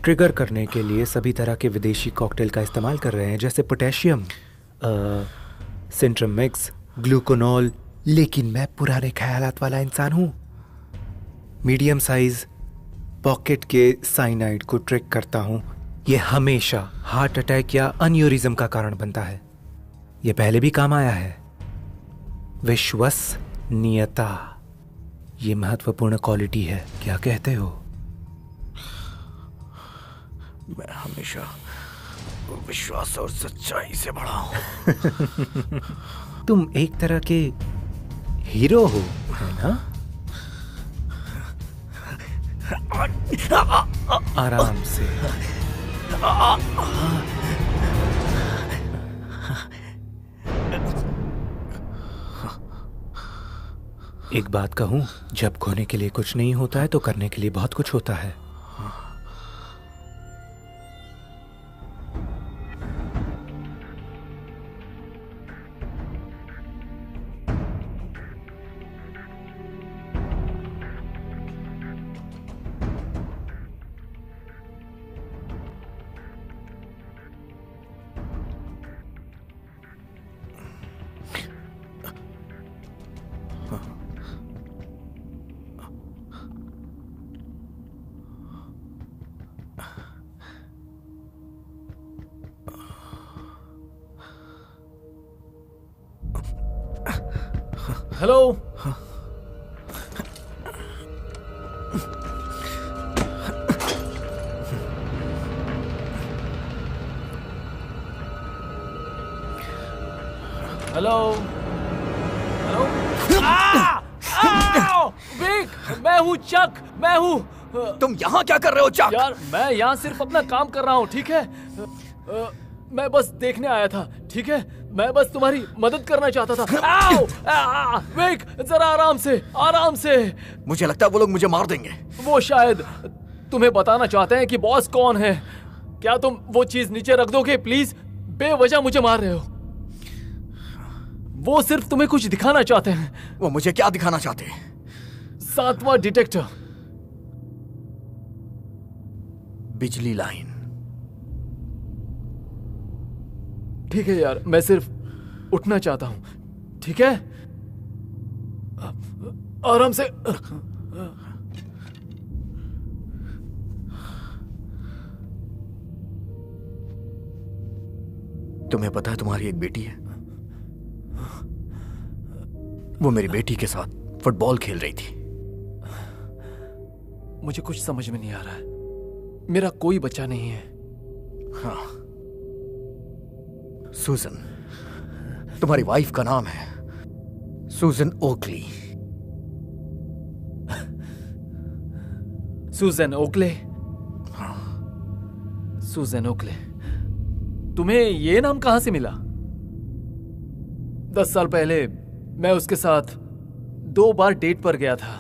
ट्रिगर करने के लिए सभी तरह के विदेशी कॉकटेल का इस्तेमाल कर रहे हैं, जैसे पोटेशियम, सिंट्रम मिक्स, ग्लूकोनॉल। लेकिन मैं पुराने ख्यालात वाला इंसान हूँ। मीडियम साइज पॉकेट के साइनाइड को ट्रिक करता हूँ, ये हमेशा हार्ट अटैक या अन्यूरिज्म का कारण बनता है। ये पहले भी काम आया है। विश्वसनीयता ये महत्वपूर्ण क्वालिटी है, क्या कहते हो? मैं हमेशा विश्वास और सच्चाई से बड़ा हूं। तुम एक तरह के हीरो हो, है ना? आराम से। एक बात कहूं, जब खोने के लिए कुछ नहीं होता है तो करने के लिए बहुत कुछ होता है। हेलो। Hello hello. विक, मैं हूँ चक, मैं हूँ। तुम यहाँ क्या कर रहे हो चक? यार मैं यहाँ सिर्फ अपना काम कर रहा हूँ, ठीक है? मैं बस देखने आया था, ठीक है? मैं बस तुम्हारी मदद करना चाहता था। आओ! विक, जरा आराम से, आराम से। मुझे लगता है वो लोग मुझे मार देंगे। वो शायद तुम्हें बताना चाहते हैं कि बॉस कौन है। क्या तुम वो चीज नीचे रख दोगे प्लीज? बेवजह मुझे मार रहे हो। वो सिर्फ तुम्हें कुछ दिखाना चाहते हैं। वो मुझे क्या दिखाना चाहते हैं? 7वां डिटेक्टर। बिजली लाइन। ठीक है यार, मैं सिर्फ उठना चाहता हूं, ठीक है? आराम से। तुम्हें पता है तुम्हारी एक बेटी है? वो मेरी बेटी के साथ फुटबॉल खेल रही थी। मुझे कुछ समझ में नहीं आ रहा है। मेरा कोई बच्चा नहीं है। हाँ, सूजन, तुम्हारी वाइफ का नाम है सूजन ओकली। सूजन ओकले? हाँ। सूजन ओकले। तुम्हें ये नाम कहां से मिला? 10 साल पहले मैं उसके साथ 2 बार डेट पर गया था।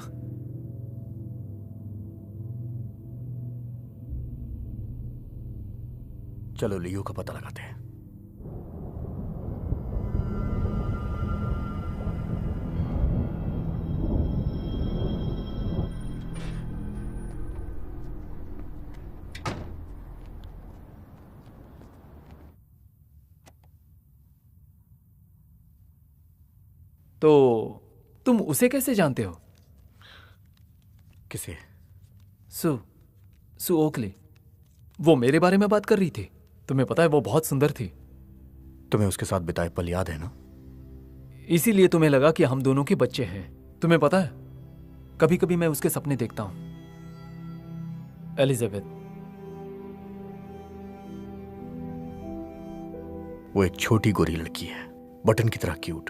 चलो लियो का पता लगाते हैं। तो तुम उसे कैसे जानते हो? किसे? सू ओकली। वो मेरे बारे में बात कर रही थी। तुम्हें पता है वो बहुत सुंदर थी। तुम्हें उसके साथ बिताए पल याद है ना? इसीलिए तुम्हें लगा कि हम दोनों के बच्चे हैं। तुम्हें पता है, कभी कभी मैं उसके सपने देखता हूं। एलिजाबेथ। वो एक छोटी गोरी लड़की है, बटन की तरह क्यूट।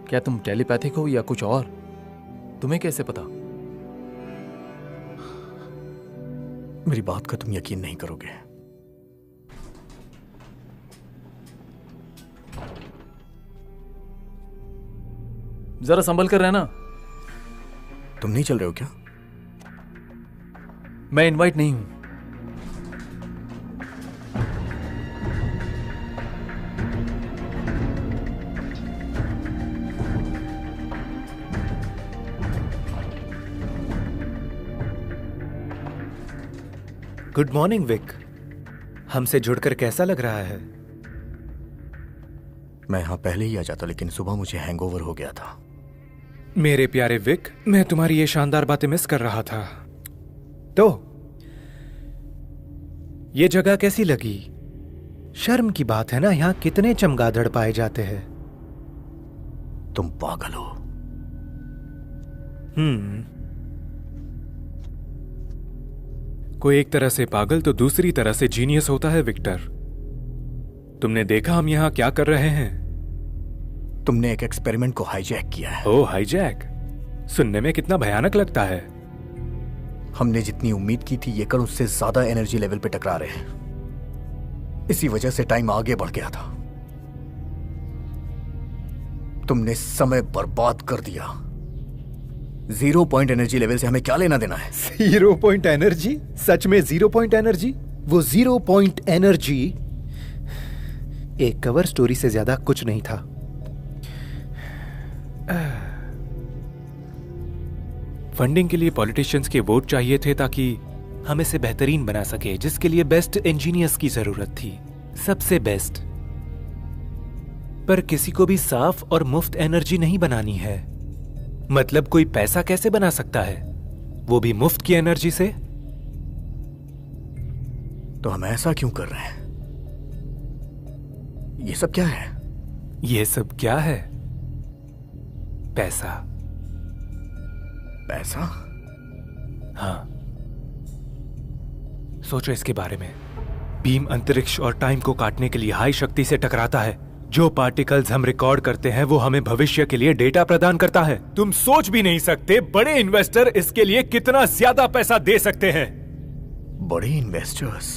क्या तुम टेलीपैथिक हो या कुछ और? तुम्हें कैसे पता? मेरी बात का तुम यकीन नहीं करोगे। जरा संभल कर रहना। तुम नहीं चल रहे हो क्या? मैं इनवाइट नहीं हूं। Good morning Vic. हमसे जुड़कर कैसा लग रहा है? मैं यहां पहले ही आ जाता, लेकिन सुबह मुझे हैंगओवर हो गया था। मेरे प्यारे विक, मैं तुम्हारी ये शानदार बातें मिस कर रहा था। तो ये जगह कैसी लगी? शर्म की बात है ना, यहां कितने चमगादड़ पाए जाते हैं। तुम पागल हो। कोई एक तरह से पागल तो दूसरी तरह से जीनियस होता है विक्टर। तुमने देखा हम यहां क्या कर रहे हैं? तुमने एक एक्सपेरिमेंट को हाईजैक किया है। ओह, हाईजैक? सुनने में कितना भयानक लगता है। हमने जितनी उम्मीद की थी ये कण उससे ज्यादा एनर्जी लेवल पे टकरा रहे हैं। इसी वजह से टाइम आगे बढ़ गया था। तुमने समय बर्बाद कर दिया। 0 पॉइंट एनर्जी लेवल से हमें क्या लेना देना है? 0 पॉइंट एनर्जी? सच में 0 पॉइंट एनर्जी? वो 0 पॉइंट एनर्जी एक कवर स्टोरी से ज्यादा कुछ नहीं था। फंडिंग के लिए पॉलिटिशियंस के वोट चाहिए थे ताकि हम इसे बेहतरीन बना सके, जिसके लिए बेस्ट इंजीनियर्स की जरूरत थी, सबसे बेस्ट। पर किसी को भी साफ और मुफ्त एनर्जी नहीं बनानी है। मतलब कोई पैसा कैसे बना सकता है, वो भी मुफ्त की एनर्जी से? तो हम ऐसा क्यों कर रहे हैं? ये सब क्या है? ये सब क्या है? पैसा। पैसा? हाँ, सोचो इसके बारे में। बीम अंतरिक्ष और टाइम को काटने के लिए हाई शक्ति से टकराता है। जो पार्टिकल्स हम रिकॉर्ड करते हैं वो हमें भविष्य के लिए डेटा प्रदान करता है। तुम सोच भी नहीं सकते बड़े इन्वेस्टर इसके लिए कितना ज्यादा पैसा दे सकते हैं। बड़े इन्वेस्टर्स?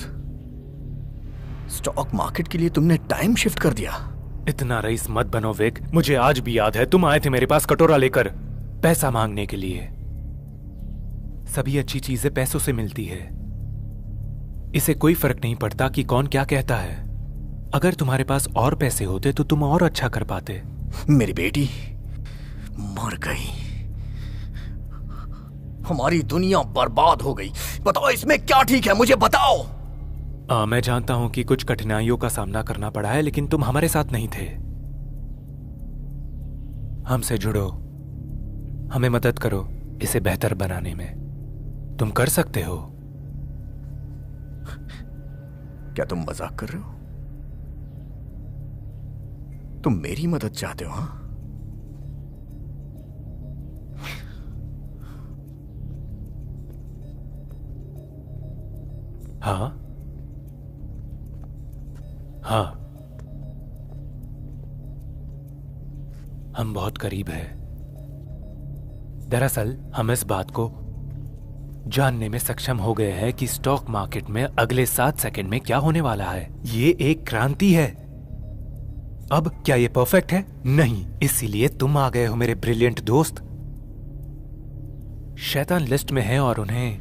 स्टॉक मार्केट के लिए तुमने टाइम शिफ्ट कर दिया? इतना रईस मत बनो विक। मुझे आज भी याद है तुम आए थे मेरे पास कटोरा लेकर, पैसा मांगने के लिए। सभी अच्छी चीजें पैसों से मिलती है। इसे कोई फर्क नहीं पड़ता कि कौन क्या कहता है। अगर तुम्हारे पास और पैसे होते तो तुम और अच्छा कर पाते। मेरी बेटी मर गई, हमारी दुनिया बर्बाद हो गई। बताओ इसमें क्या ठीक है, मुझे बताओ। मैं जानता हूं कि कुछ कठिनाइयों का सामना करना पड़ा है, लेकिन तुम हमारे साथ नहीं थे। हमसे जुड़ो, हमें मदद करो इसे बेहतर बनाने में। तुम कर सकते हो। क्या तुम मजाक कर रहे हो? तुम मेरी मदद चाहते हो? हाँ हाँ, हम बहुत करीब हैं। दरअसल हम इस बात को जानने में सक्षम हो गए हैं कि स्टॉक मार्केट में अगले 7 सेकंड में क्या होने वाला है। ये एक क्रांति है। अब क्या ये परफेक्ट है? नहीं। इसीलिए तुम आ गए हो मेरे ब्रिलियंट दोस्त। शैतान लिस्ट में है और उन्हें,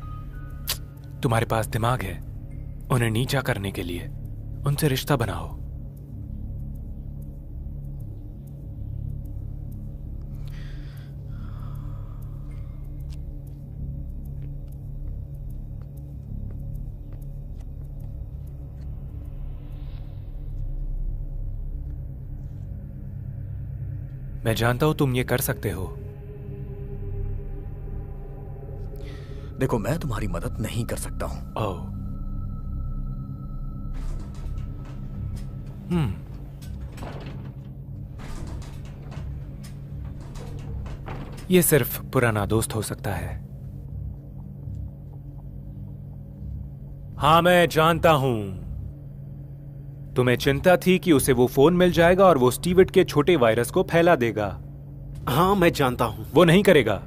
तुम्हारे पास दिमाग है, उन्हें नीचा करने के लिए उनसे रिश्ता बनाओ। मैं जानता हूं तुम ये कर सकते हो। देखो, मैं तुम्हारी मदद नहीं कर सकता हूं। ओह, ये सिर्फ पुराना दोस्त हो सकता है। हाँ, मैं जानता हूं तुम्हें चिंता थी कि उसे वो फोन मिल जाएगा और वो स्टीवेट के छोटे वायरस को फैला देगा। हाँ, मैं जानता हूं। वो नहीं करेगा।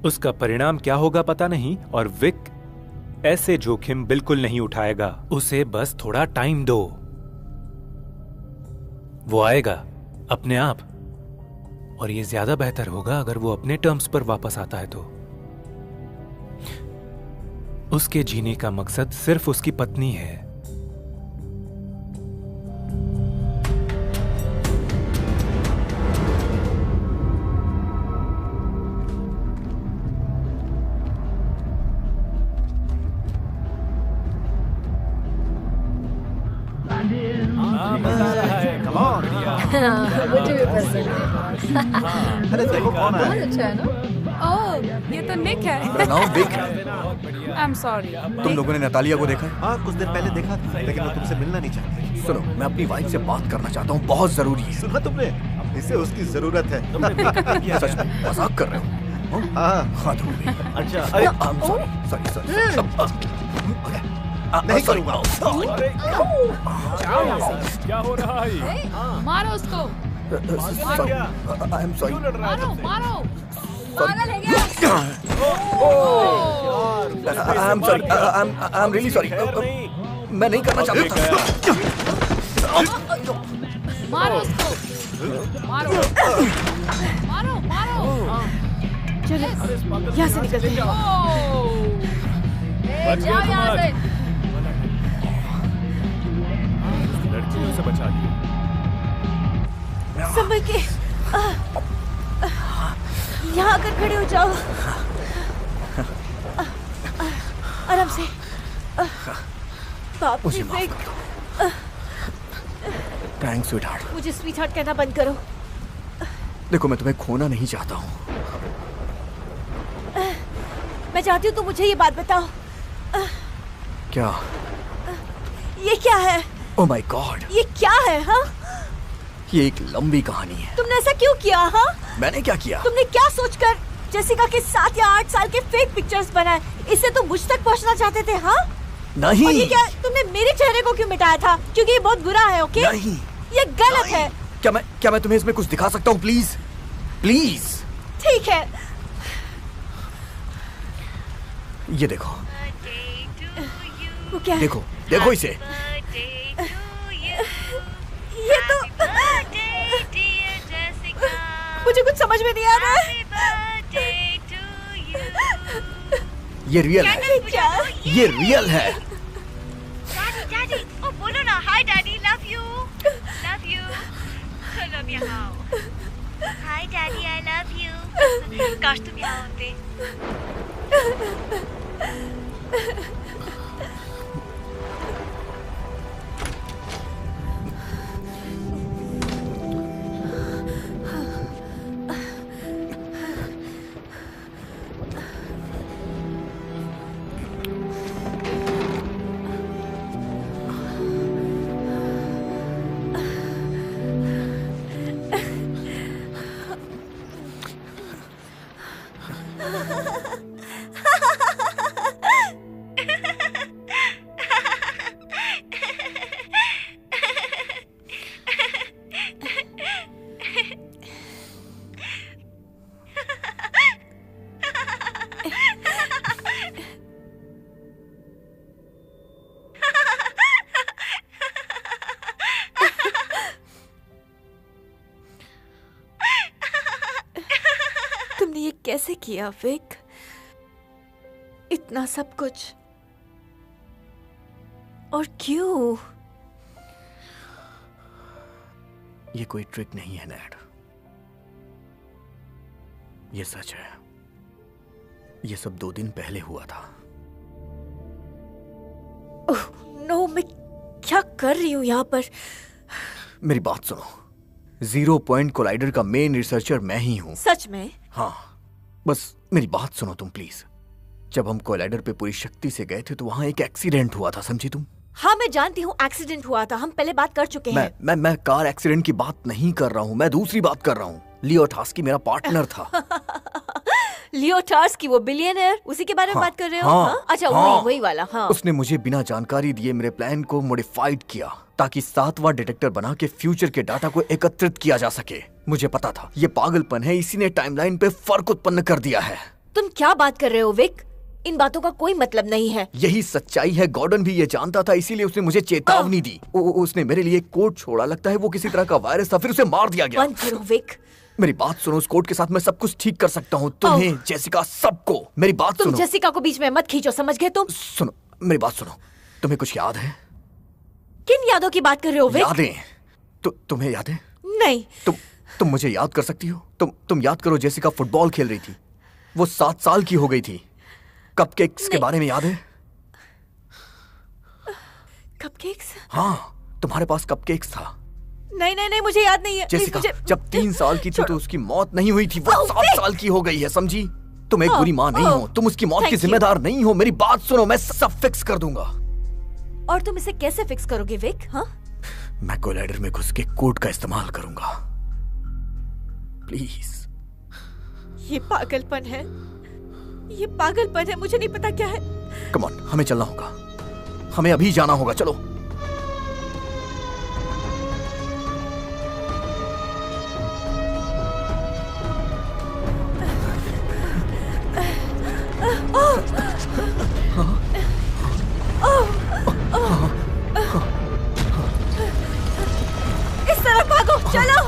उसका परिणाम क्या होगा पता नहीं, और विक ऐसे जोखिम बिल्कुल नहीं उठाएगा। उसे बस थोड़ा टाइम दो, वो आएगा अपने आप। और ये ज्यादा बेहतर होगा अगर वो अपने टर्म्स पर वापस आता है तो। उसके जीने का मकसद सिर्फ उसकी पत्नी है। मुझे भी पसंद है। बहुत अच्छा है ना? ओह, ये तो निक है। मेरा नाम विक है। I am sorry. तुम लोगों ने नतालिया को देखा है? हाँ, कुछ दिन पहले देखा था, लेकिन वो तुमसे मिलना नहीं चाहती। सुनो, मैं अपनी वाइफ से बात करना चाहता हूँ, बहुत जरूरी है। सुना तुमने? इसे उसकी जरूरत है। सच में मजाक कर रहे हो? हाँ, हाथ धो गए। अच्छा सॉरी। नहीं करूँगा। क्या हो रहा है? मारो उसको। I am sorry. मारो मारो। पागल है क्या? I am sorry. I am really sorry. मैं नहीं करना चाहता था। मारो उसको। मारो मारो मारो। चलो यहाँ से निकलते हैं। जाओ यहाँ से। लड़कियों से बचा दिया। संभल के यहाँ आकर खड़े हो जाओ। आराम से। बाप मुझे रे, माफ कर दो। Thanks sweetheart. मुझे स्वीटहार्ट कहना बंद करो। देखो, मैं तुम्हें खोना नहीं चाहता हूँ। मैं चाहती हूँ तो मुझे ये बात बताओ। क्या? ये क्या है? ओह माय गॉड, ये क्या है? हाँ, ये एक लंबी कहानी है। तुमने ऐसा क्यों किया? हाँ, मैंने क्या किया? तुमने क्या सोचकर जेसिका के 7 या 8 साल के फेक पिक्चर्स बनाए? इससे तुम मुझ तक पहुंचना चाहते थे? हाँ नहीं। और ये क्या, तुमने मेरे चेहरे को क्यों मिटाया था? क्योंकि ये बहुत बुरा है। ओके नहीं, ये गलत है। क्या मैं तुम्हें इसमें कुछ दिखा सकता हूँ? Please please. ठीक है, ये देखो। वो क्या है? देखो देखो इसे। ये तो मुझे कुछ समझ में नहीं आ रहा है। ये रियल है। क्या? ये रियल है। डैडी, ओ बोलो ना, हाय daddy, love you, love you, love you how, hi daddy, I love you. काश तुम यहाँ होते। तुमने ये कैसे किया विक? इतना सब कुछ और क्यों? ये कोई ट्रिक नहीं है नैड, ये सच है। ये सब 2 दिन पहले हुआ था। ओह नो, मैं क्या कर रही हूँ यहाँ पर? मेरी बात सुनो, 0 पॉइंट कोलाइडर का मेन रिसर्चर मैं ही हूँ। सच में? हाँ, बस मेरी बात सुनो तुम प्लीज। जब हम कोलाइडर पे पूरी शक्ति से गए थे तो वहां एक एक्सीडेंट हुआ था, समझी तुम? हाँ मैं जानती हूँ, एक्सीडेंट हुआ था, हम पहले बात कर चुके हैं। मैं कार एक्सीडेंट की बात नहीं कर रहा हूँ, मैं दूसरी बात कर रहा हूँ। लियो टास्की मेरा पार्टनर था। लियो टास्की, वो बिलियनर, उसी के बारे में बात कर रहे हो? हाँ, हाँ? अच्छा हाँ, वही वाला। हाँ, उसने मुझे बिना जानकारी दिए मेरे प्लान को मॉडिफाइड किया ताकि 7वां डिटेक्टर बना के फ्यूचर के डाटा को एकत्रित किया जा सके। मुझे पता था ये पागलपन है, इसी ने टाइमलाइन पे फर्क उत्पन्न कर दिया है। तुम क्या बात कर रहे हो विक? इन बातों का कोई मतलब नहीं है। यही सच्चाई है, गॉर्डन भी ये जानता था, इसीलिए उसने मुझे चेतावनी दी। उसने मेरे लिए एक कोड छोड़ा, लगता है वो किसी तरह का वायरस था, फिर उसे मार दिया गया। बंद करो विक। मेरी बात सुनो, उस कोड के साथ मैं सब कुछ ठीक कर सकता हूँ, तुम्हें, जेसिका, सबको। मेरी बात तुम सुनो। जेसिका को बीच में मत खींचो, समझ गए तुम? सुनो, मेरी बात सुनो। तुम्हें कुछ याद है? किन यादों की बात कर रहे हो विक? यादें। तुम्हें याद है? नहीं। तुम मुझे याद कर सकती हो? तुम याद करो, जेसिका फुटबॉल खेल रही थी, वो 7 साल की हो गई थी। कपकेक्स के बारे में याद है? कपकेक्स? हाँ, तुम्हारे पास कपकेक्स था। नहीं, मुझे याद नहीं है। जेसिका जब 3 साल की थी तो उसकी मौत नहीं हुई थी, वो 7 साल की हो गई है, समझी? तुम एक बुरी माँ नहीं हो, तुम उसकी मौत की thank you. जिम्मेदार नहीं हो। मेरी बात सुनो, मैं सब फिक्स कर दूंगा। और तुम इसे कैसे फिक्स करोगे विक? हाँ, मैं कोलाइडर में घुस के कोड का इस्तेमाल करूंगा। प्लीज। ये पागलपन है, ये पागलपन है। मुझे नहीं पता क्या है। कम ऑन, हमें चलना होगा, हमें अभी जाना होगा, चलो। इस तरफ भागो, चलो।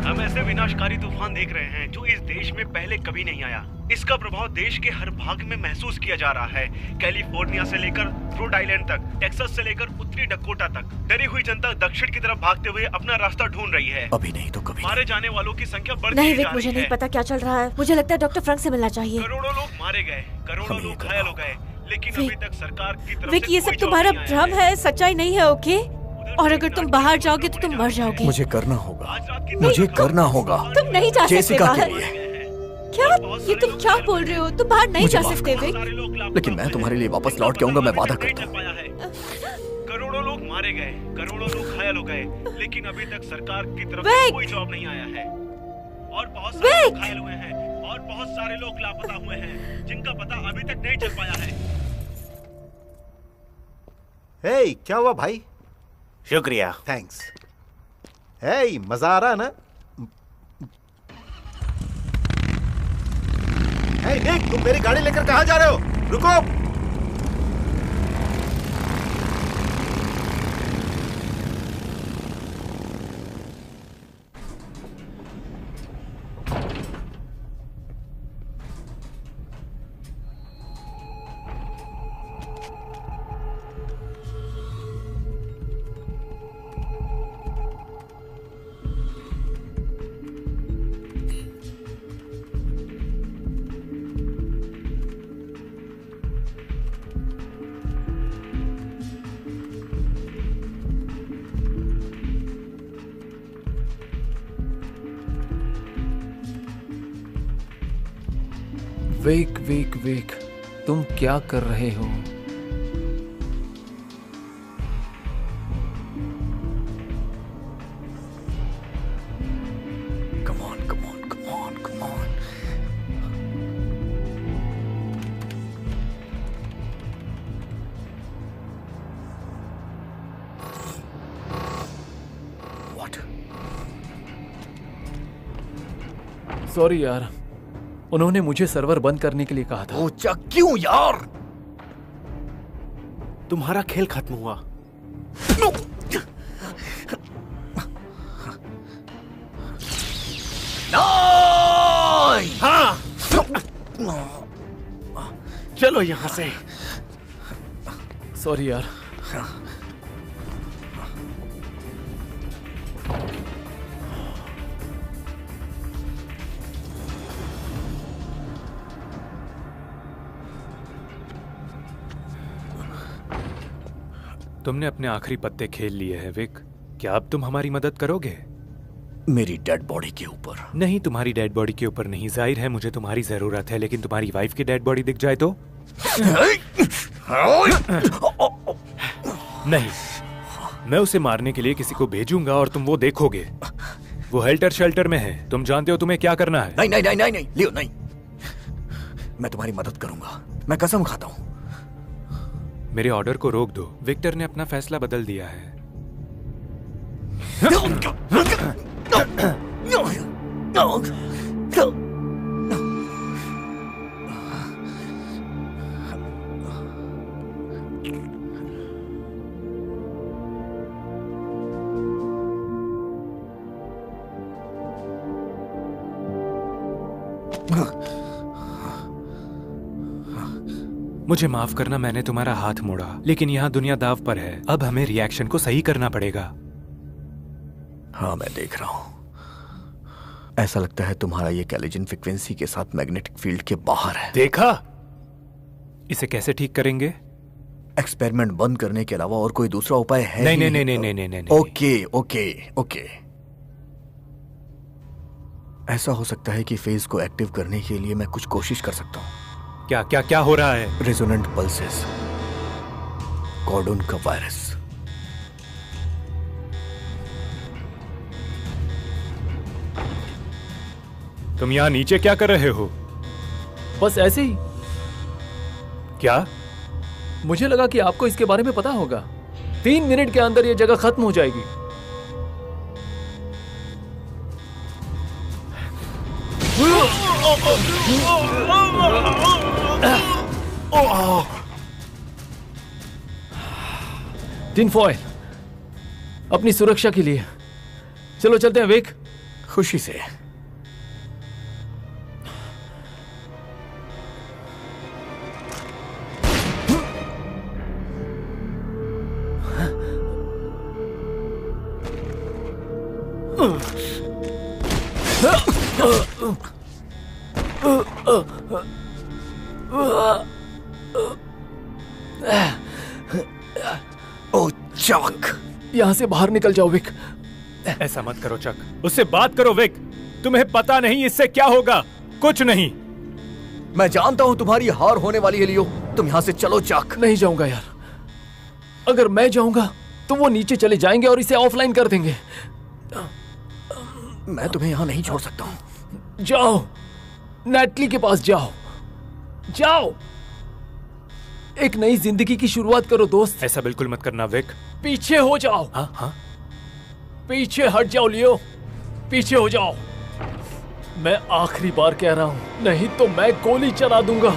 हम ऐसे विनाशकारी तूफान देख रहे हैं जो इस देश में पहले कभी नहीं आया। इसका प्रभाव देश के हर भाग में महसूस किया जा रहा है। कैलिफोर्निया से लेकर रोड आइलैंड तक, टेक्सास से लेकर उत्तरी डकोटा तक, डरी हुई जनता दक्षिण की तरफ भागते हुए अपना रास्ता ढूंढ रही है। अभी नहीं तो कभी। मारे जाने वालों की संख्या बढ़ती नहीं जा विक, रही मुझे है। नहीं पता क्या चल रहा है। मुझे लगता है डॉक्टर फ्रैंक से मिलना चाहिए। करोड़ों लोग मारे गए, करोड़ों लोग घायल हो गए, लेकिन अभी तक सरकार की तरफ विक, से ये कोई सब जवाब तुम्हारा नहीं आया भ्रम है, सच्चाई नहीं है। ओके, और अगर तुम बाहर जाओगे तो तुम मर जाओगे। मुझे करना होगा, मुझे करना होगा। तुम नहीं जा सकते जेसिका के बाहर। लिए। क्या? ये तुम क्या बोल रहे हो? तुम बाहर नहीं मुझे जा माफ सकते करो। विक। लेकिन मैं तुम्हारे लिए वापस लौट के आऊंगा, मैं वादा करता हूँ। करोड़ों लोग मारे गए, करोड़ों लोग घायल हो गए, लेकिन अभी तक सरकार की तरफ विक! से कोई जवाब नहीं आया है। और बहुत सारे विक! लोग घायल हुए हैं, और बहुत सारे लोग लापता हुए हैं, जिनका पता अभी तक नहीं चल पाया है। हे, क्या हुआ भाई? शुक्रिया। थैंक्स। हे, मजा आ रहा ना? हे निक, तुम मेरी गाड़ी लेकर कहाँ जा रहे हो? रुको। विक विक विक, तुम क्या कर रहे हो? Come on, come on, come on, come on. What? Sorry यार, उन्होंने मुझे सर्वर बंद करने के लिए कहा था। ओचा, क्यों यार? तुम्हारा खेल खत्म हुआ। हाँ, चलो यहाँ से। सॉरी यार। तुमने अपने आखिरी पत्ते खेल लिए हैं विक। क्या अब तुम हमारी मदद करोगे? मेरी डेड बॉडी के ऊपर? नहीं, तुम्हारी डेड बॉडी के ऊपर नहीं। जाहिर है मुझे तुम्हारी जरूरत है, लेकिन तुम्हारी वाइफ की डेड बॉडी दिख जाए तो? नहीं, मैं उसे मारने के लिए किसी को भेजूंगा और तुम वो देखोगे। वो हेल्टर शेल्टर में है, तुम जानते हो तुम्हें क्या करना है। नहीं नहीं नहीं नहीं नहीं, लियो नहीं। मैं तुम्हारी मदद करूंगा, मैं कसम खाता हूं। मेरे ऑर्डर को रोक दो। विक्टर ने अपना फैसला बदल दिया है। मुझे माफ करना, मैंने तुम्हारा हाथ मोड़ा, लेकिन यहाँ दुनिया दाव पर है। अब हमें रिएक्शन को सही करना पड़ेगा। हाँ, मैं देख रहा हूं। ऐसा लगता है तुम्हारा ये कैलिजन फ्रीक्वेंसी के साथ मैग्नेटिक फील्ड के बाहर है। देखा? इसे कैसे ठीक करेंगे? एक्सपेरिमेंट बंद करने के अलावा और कोई दूसरा उपाय है? नहीं ही नहीं नहीं नहीं नहीं नहीं नहीं। Okay okay okay. ऐसा हो सकता है कि फेज को एक्टिव करने के लिए मैं कुछ कोशिश कर सकता हूँ। क्या क्या क्या हो रहा है? रेजोनेंट पल्सेस, कॉर्डन का वायरस। तुम यहाँ नीचे क्या कर रहे हो? बस ऐसे ही। क्या? मुझे लगा कि आपको इसके बारे में पता होगा। 3 मिनट के अंदर ये जगह खत्म हो जाएगी। टिन फॉयल, अपनी सुरक्षा के लिए। चलो चलते हैं विक। खुशी से। ओ चक, यहां से बाहर निकल जाओ विक। ऐसा मत करो चक, उससे बात करो विक। तुम्हें पता नहीं इससे क्या होगा? कुछ नहीं। मैं जानता हूं तुम्हारी हार होने वाली है लियो। तुम यहां से चलो चक। नहीं जाऊंगा यार। अगर मैं जाऊंगा तो वो नीचे चले जाएंगे और इसे ऑफलाइन कर देंगे। मैं तुम्हें यहां नहीं छोड़ सकता हूं। जाओ, नेटली के पास जाओ। जाओ, एक नई जिंदगी की शुरुआत करो दोस्त। ऐसा बिल्कुल मत करना विक। पीछे हो जाओ। हाँ हाँ, पीछे हट जाओ लियो, पीछे हो जाओ। मैं आखिरी बार कह रहा हूं, नहीं तो मैं गोली चला दूंगा।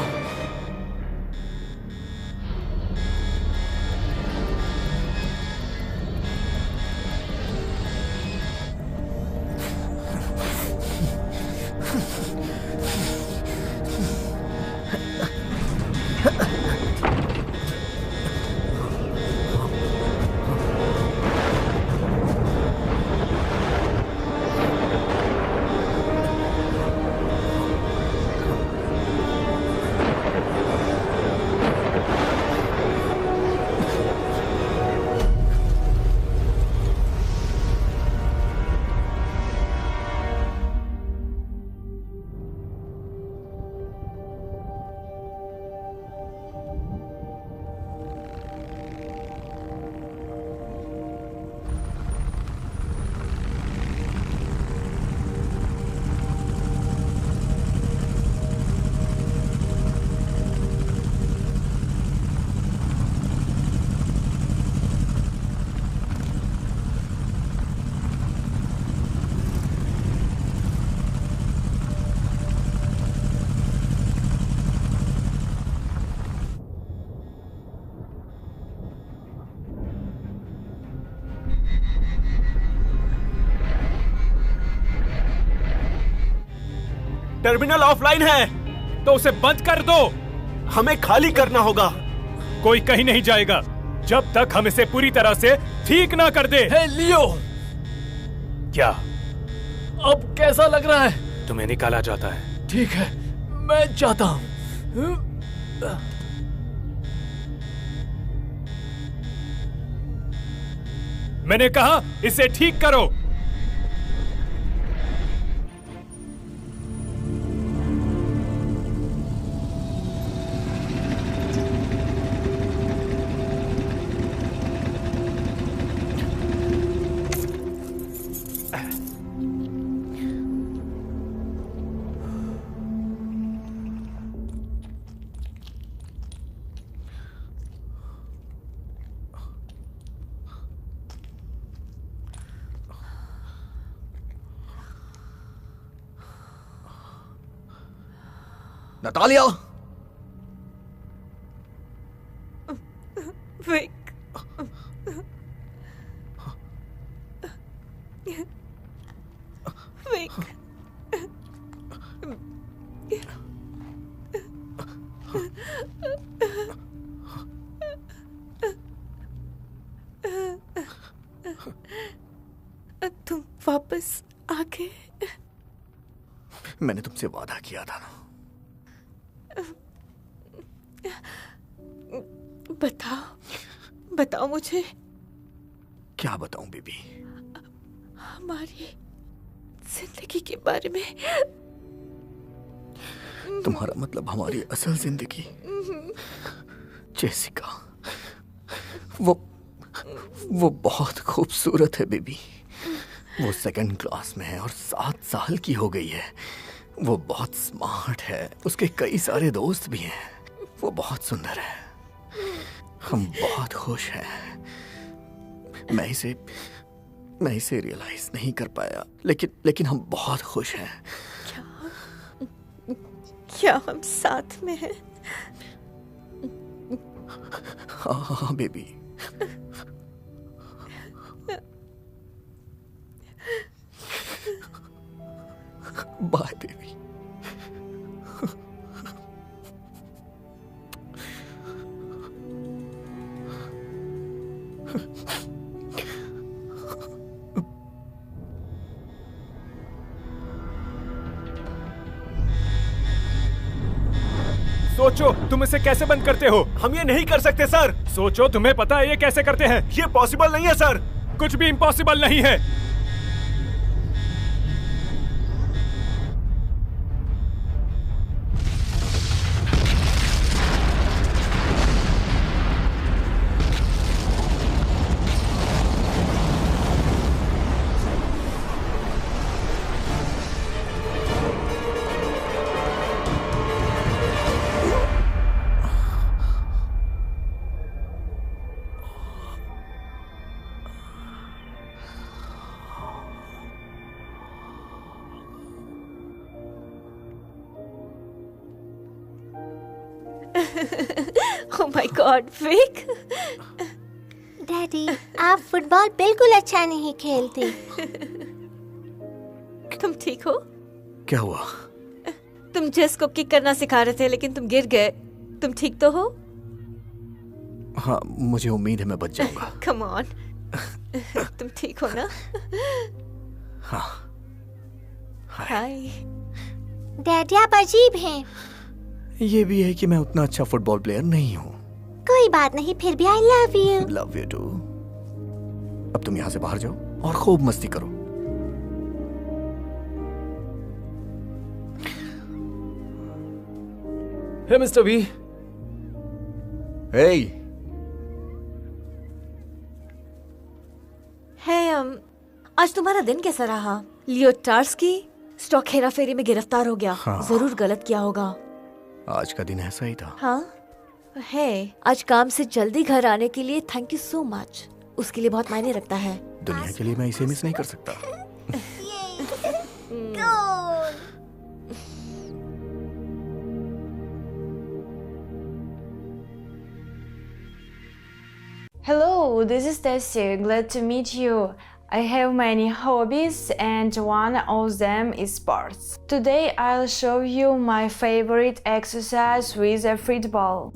टर्मिनल ऑफलाइन है। तो उसे बंद कर दो। हमें खाली करना होगा। कोई कहीं नहीं जाएगा जब तक हम इसे पूरी तरह से ठीक ना कर दे। हे लियो, क्या अब कैसा लग रहा है? तुम्हें निकाला जाता है? ठीक है, मैं जाता हूं। मैंने कहा इसे ठीक करो। नतालिया, विक, विक, तुम वापस आ गए। मैंने तुमसे वादा किया था ना। बताओ। बताओ मुझे। क्या बताऊं बेबी? हमारी जिंदगी के बारे में। तुम्हारा मतलब हमारी असल जिंदगी? जेसिका, वो बहुत खूबसूरत है बेबी। वो सेकंड क्लास में है और 7 साल की हो गई है। वो बहुत स्मार्ट है, उसके कई सारे दोस्त भी हैं। वो बहुत सुंदर है। हम बहुत खुश हैं। मैं इसे रियलाइज नहीं कर पाया, लेकिन हम बहुत खुश हैं। क्या हम साथ में हैं? हाँ बेबी। Bye baby. सोचो तुम इसे कैसे बंद करते हो? हम ये नहीं कर सकते सर। सोचो, तुम्हें पता है ये कैसे करते हैं? ये पॉसिबल नहीं है सर। कुछ भी इम्पॉसिबल नहीं है। Oh my God, Vic. Daddy, आप फुटबॉल बिल्कुल अच्छा नहीं खेलते। तुम ठीक हो? क्या हुआ? तुम जेस को किक करना सिखा रहे थे लेकिन तुम गिर गए। तुम ठीक तो हो? हाँ, मुझे उम्मीद है मैं बच जाऊंगा। Come on। तुम ठीक हो ना? हाँ। हाय। डैडी, आप अजीब हैं। ये भी है कि मैं उतना अच्छा फुटबॉल प्लेयर नहीं हूँ। कोई बात नहीं, फिर भी I love you. Love you too. अब तुम यहाँ से बाहर जाओ और खूब मस्ती करो। हे मिस्टर वी। हे। आज तुम्हारा दिन कैसा रहा? लियो टार्स्की स्टॉक हेराफेरी में गिरफ्तार हो गया। हाँ। जरूर गलत किया होगा। आज का दिन ऐसा ही था। हाँ है। आज काम से जल्दी घर आने के लिए थैंक यू सो मच। उसके लिए बहुत मायने रखता है। दुनिया के लिए मैं इसे मिस नहीं कर सकता। Hello, this is Tessie. Glad to meet you. I have many hobbies and one of them is sports. Today I'll show you my favorite exercise with a football.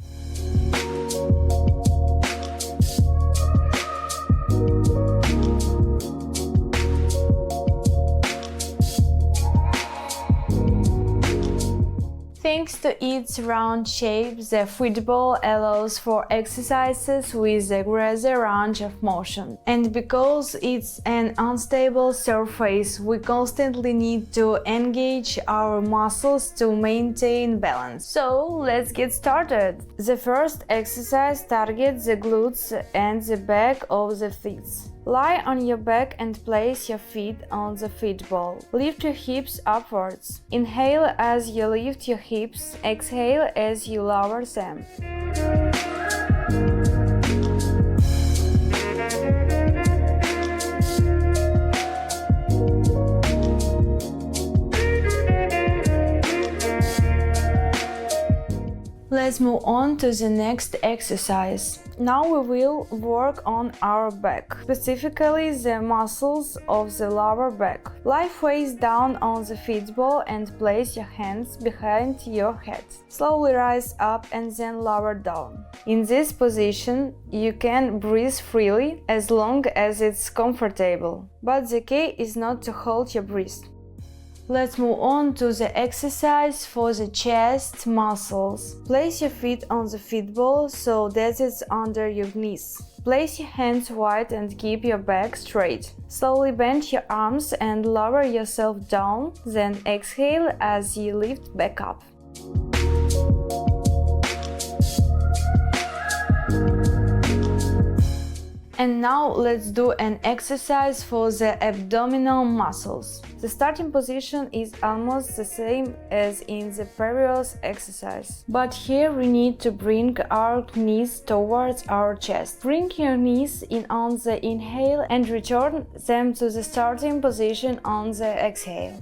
Thanks to its round shape, the football allows for exercises with a greater range of motion. And because it's an unstable surface, we constantly need to engage our muscles to maintain balance. So let's get started. The first exercise targets the glutes and the back of the feet. Lie on your back and place your feet on the football. Lift your hips upwards. Inhale as you lift your hips. Exhale as you lower them. Let's move on to the next exercise. Now we will work on our back, specifically the muscles of the lower back. Lie face down on the football and place your hands behind your head. Slowly rise up and then lower down. In this position, you can breathe freely as long as it's comfortable. But the key is not to hold your breath. Let's move on to the exercise for the chest muscles. Place your feet on the feetball so that it's under your knees. Place your hands wide and keep your back straight. Slowly bend your arms and lower yourself down, then exhale as you lift back up. And now let's do an exercise for the abdominal muscles. The starting position is almost the same as in the previous exercise, but here we need to bring our knees towards our chest. Bring your knees in on the inhale and return them to the starting position on the exhale.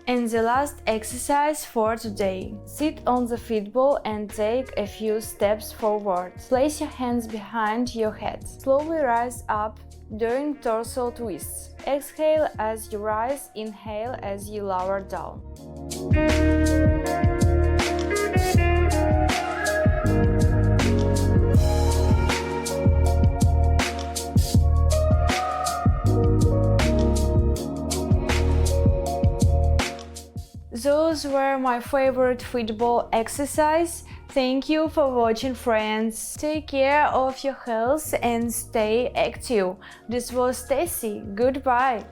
And the last exercise for today. Sit on the feetball and take a few steps forward. Place your hands behind your head. Slowly rise up during torso twists. Exhale as you rise, inhale as you lower down. Those were my favorite football exercise. Thank you for watching, friends. Take care of your health and stay active. This was Stacy. Goodbye.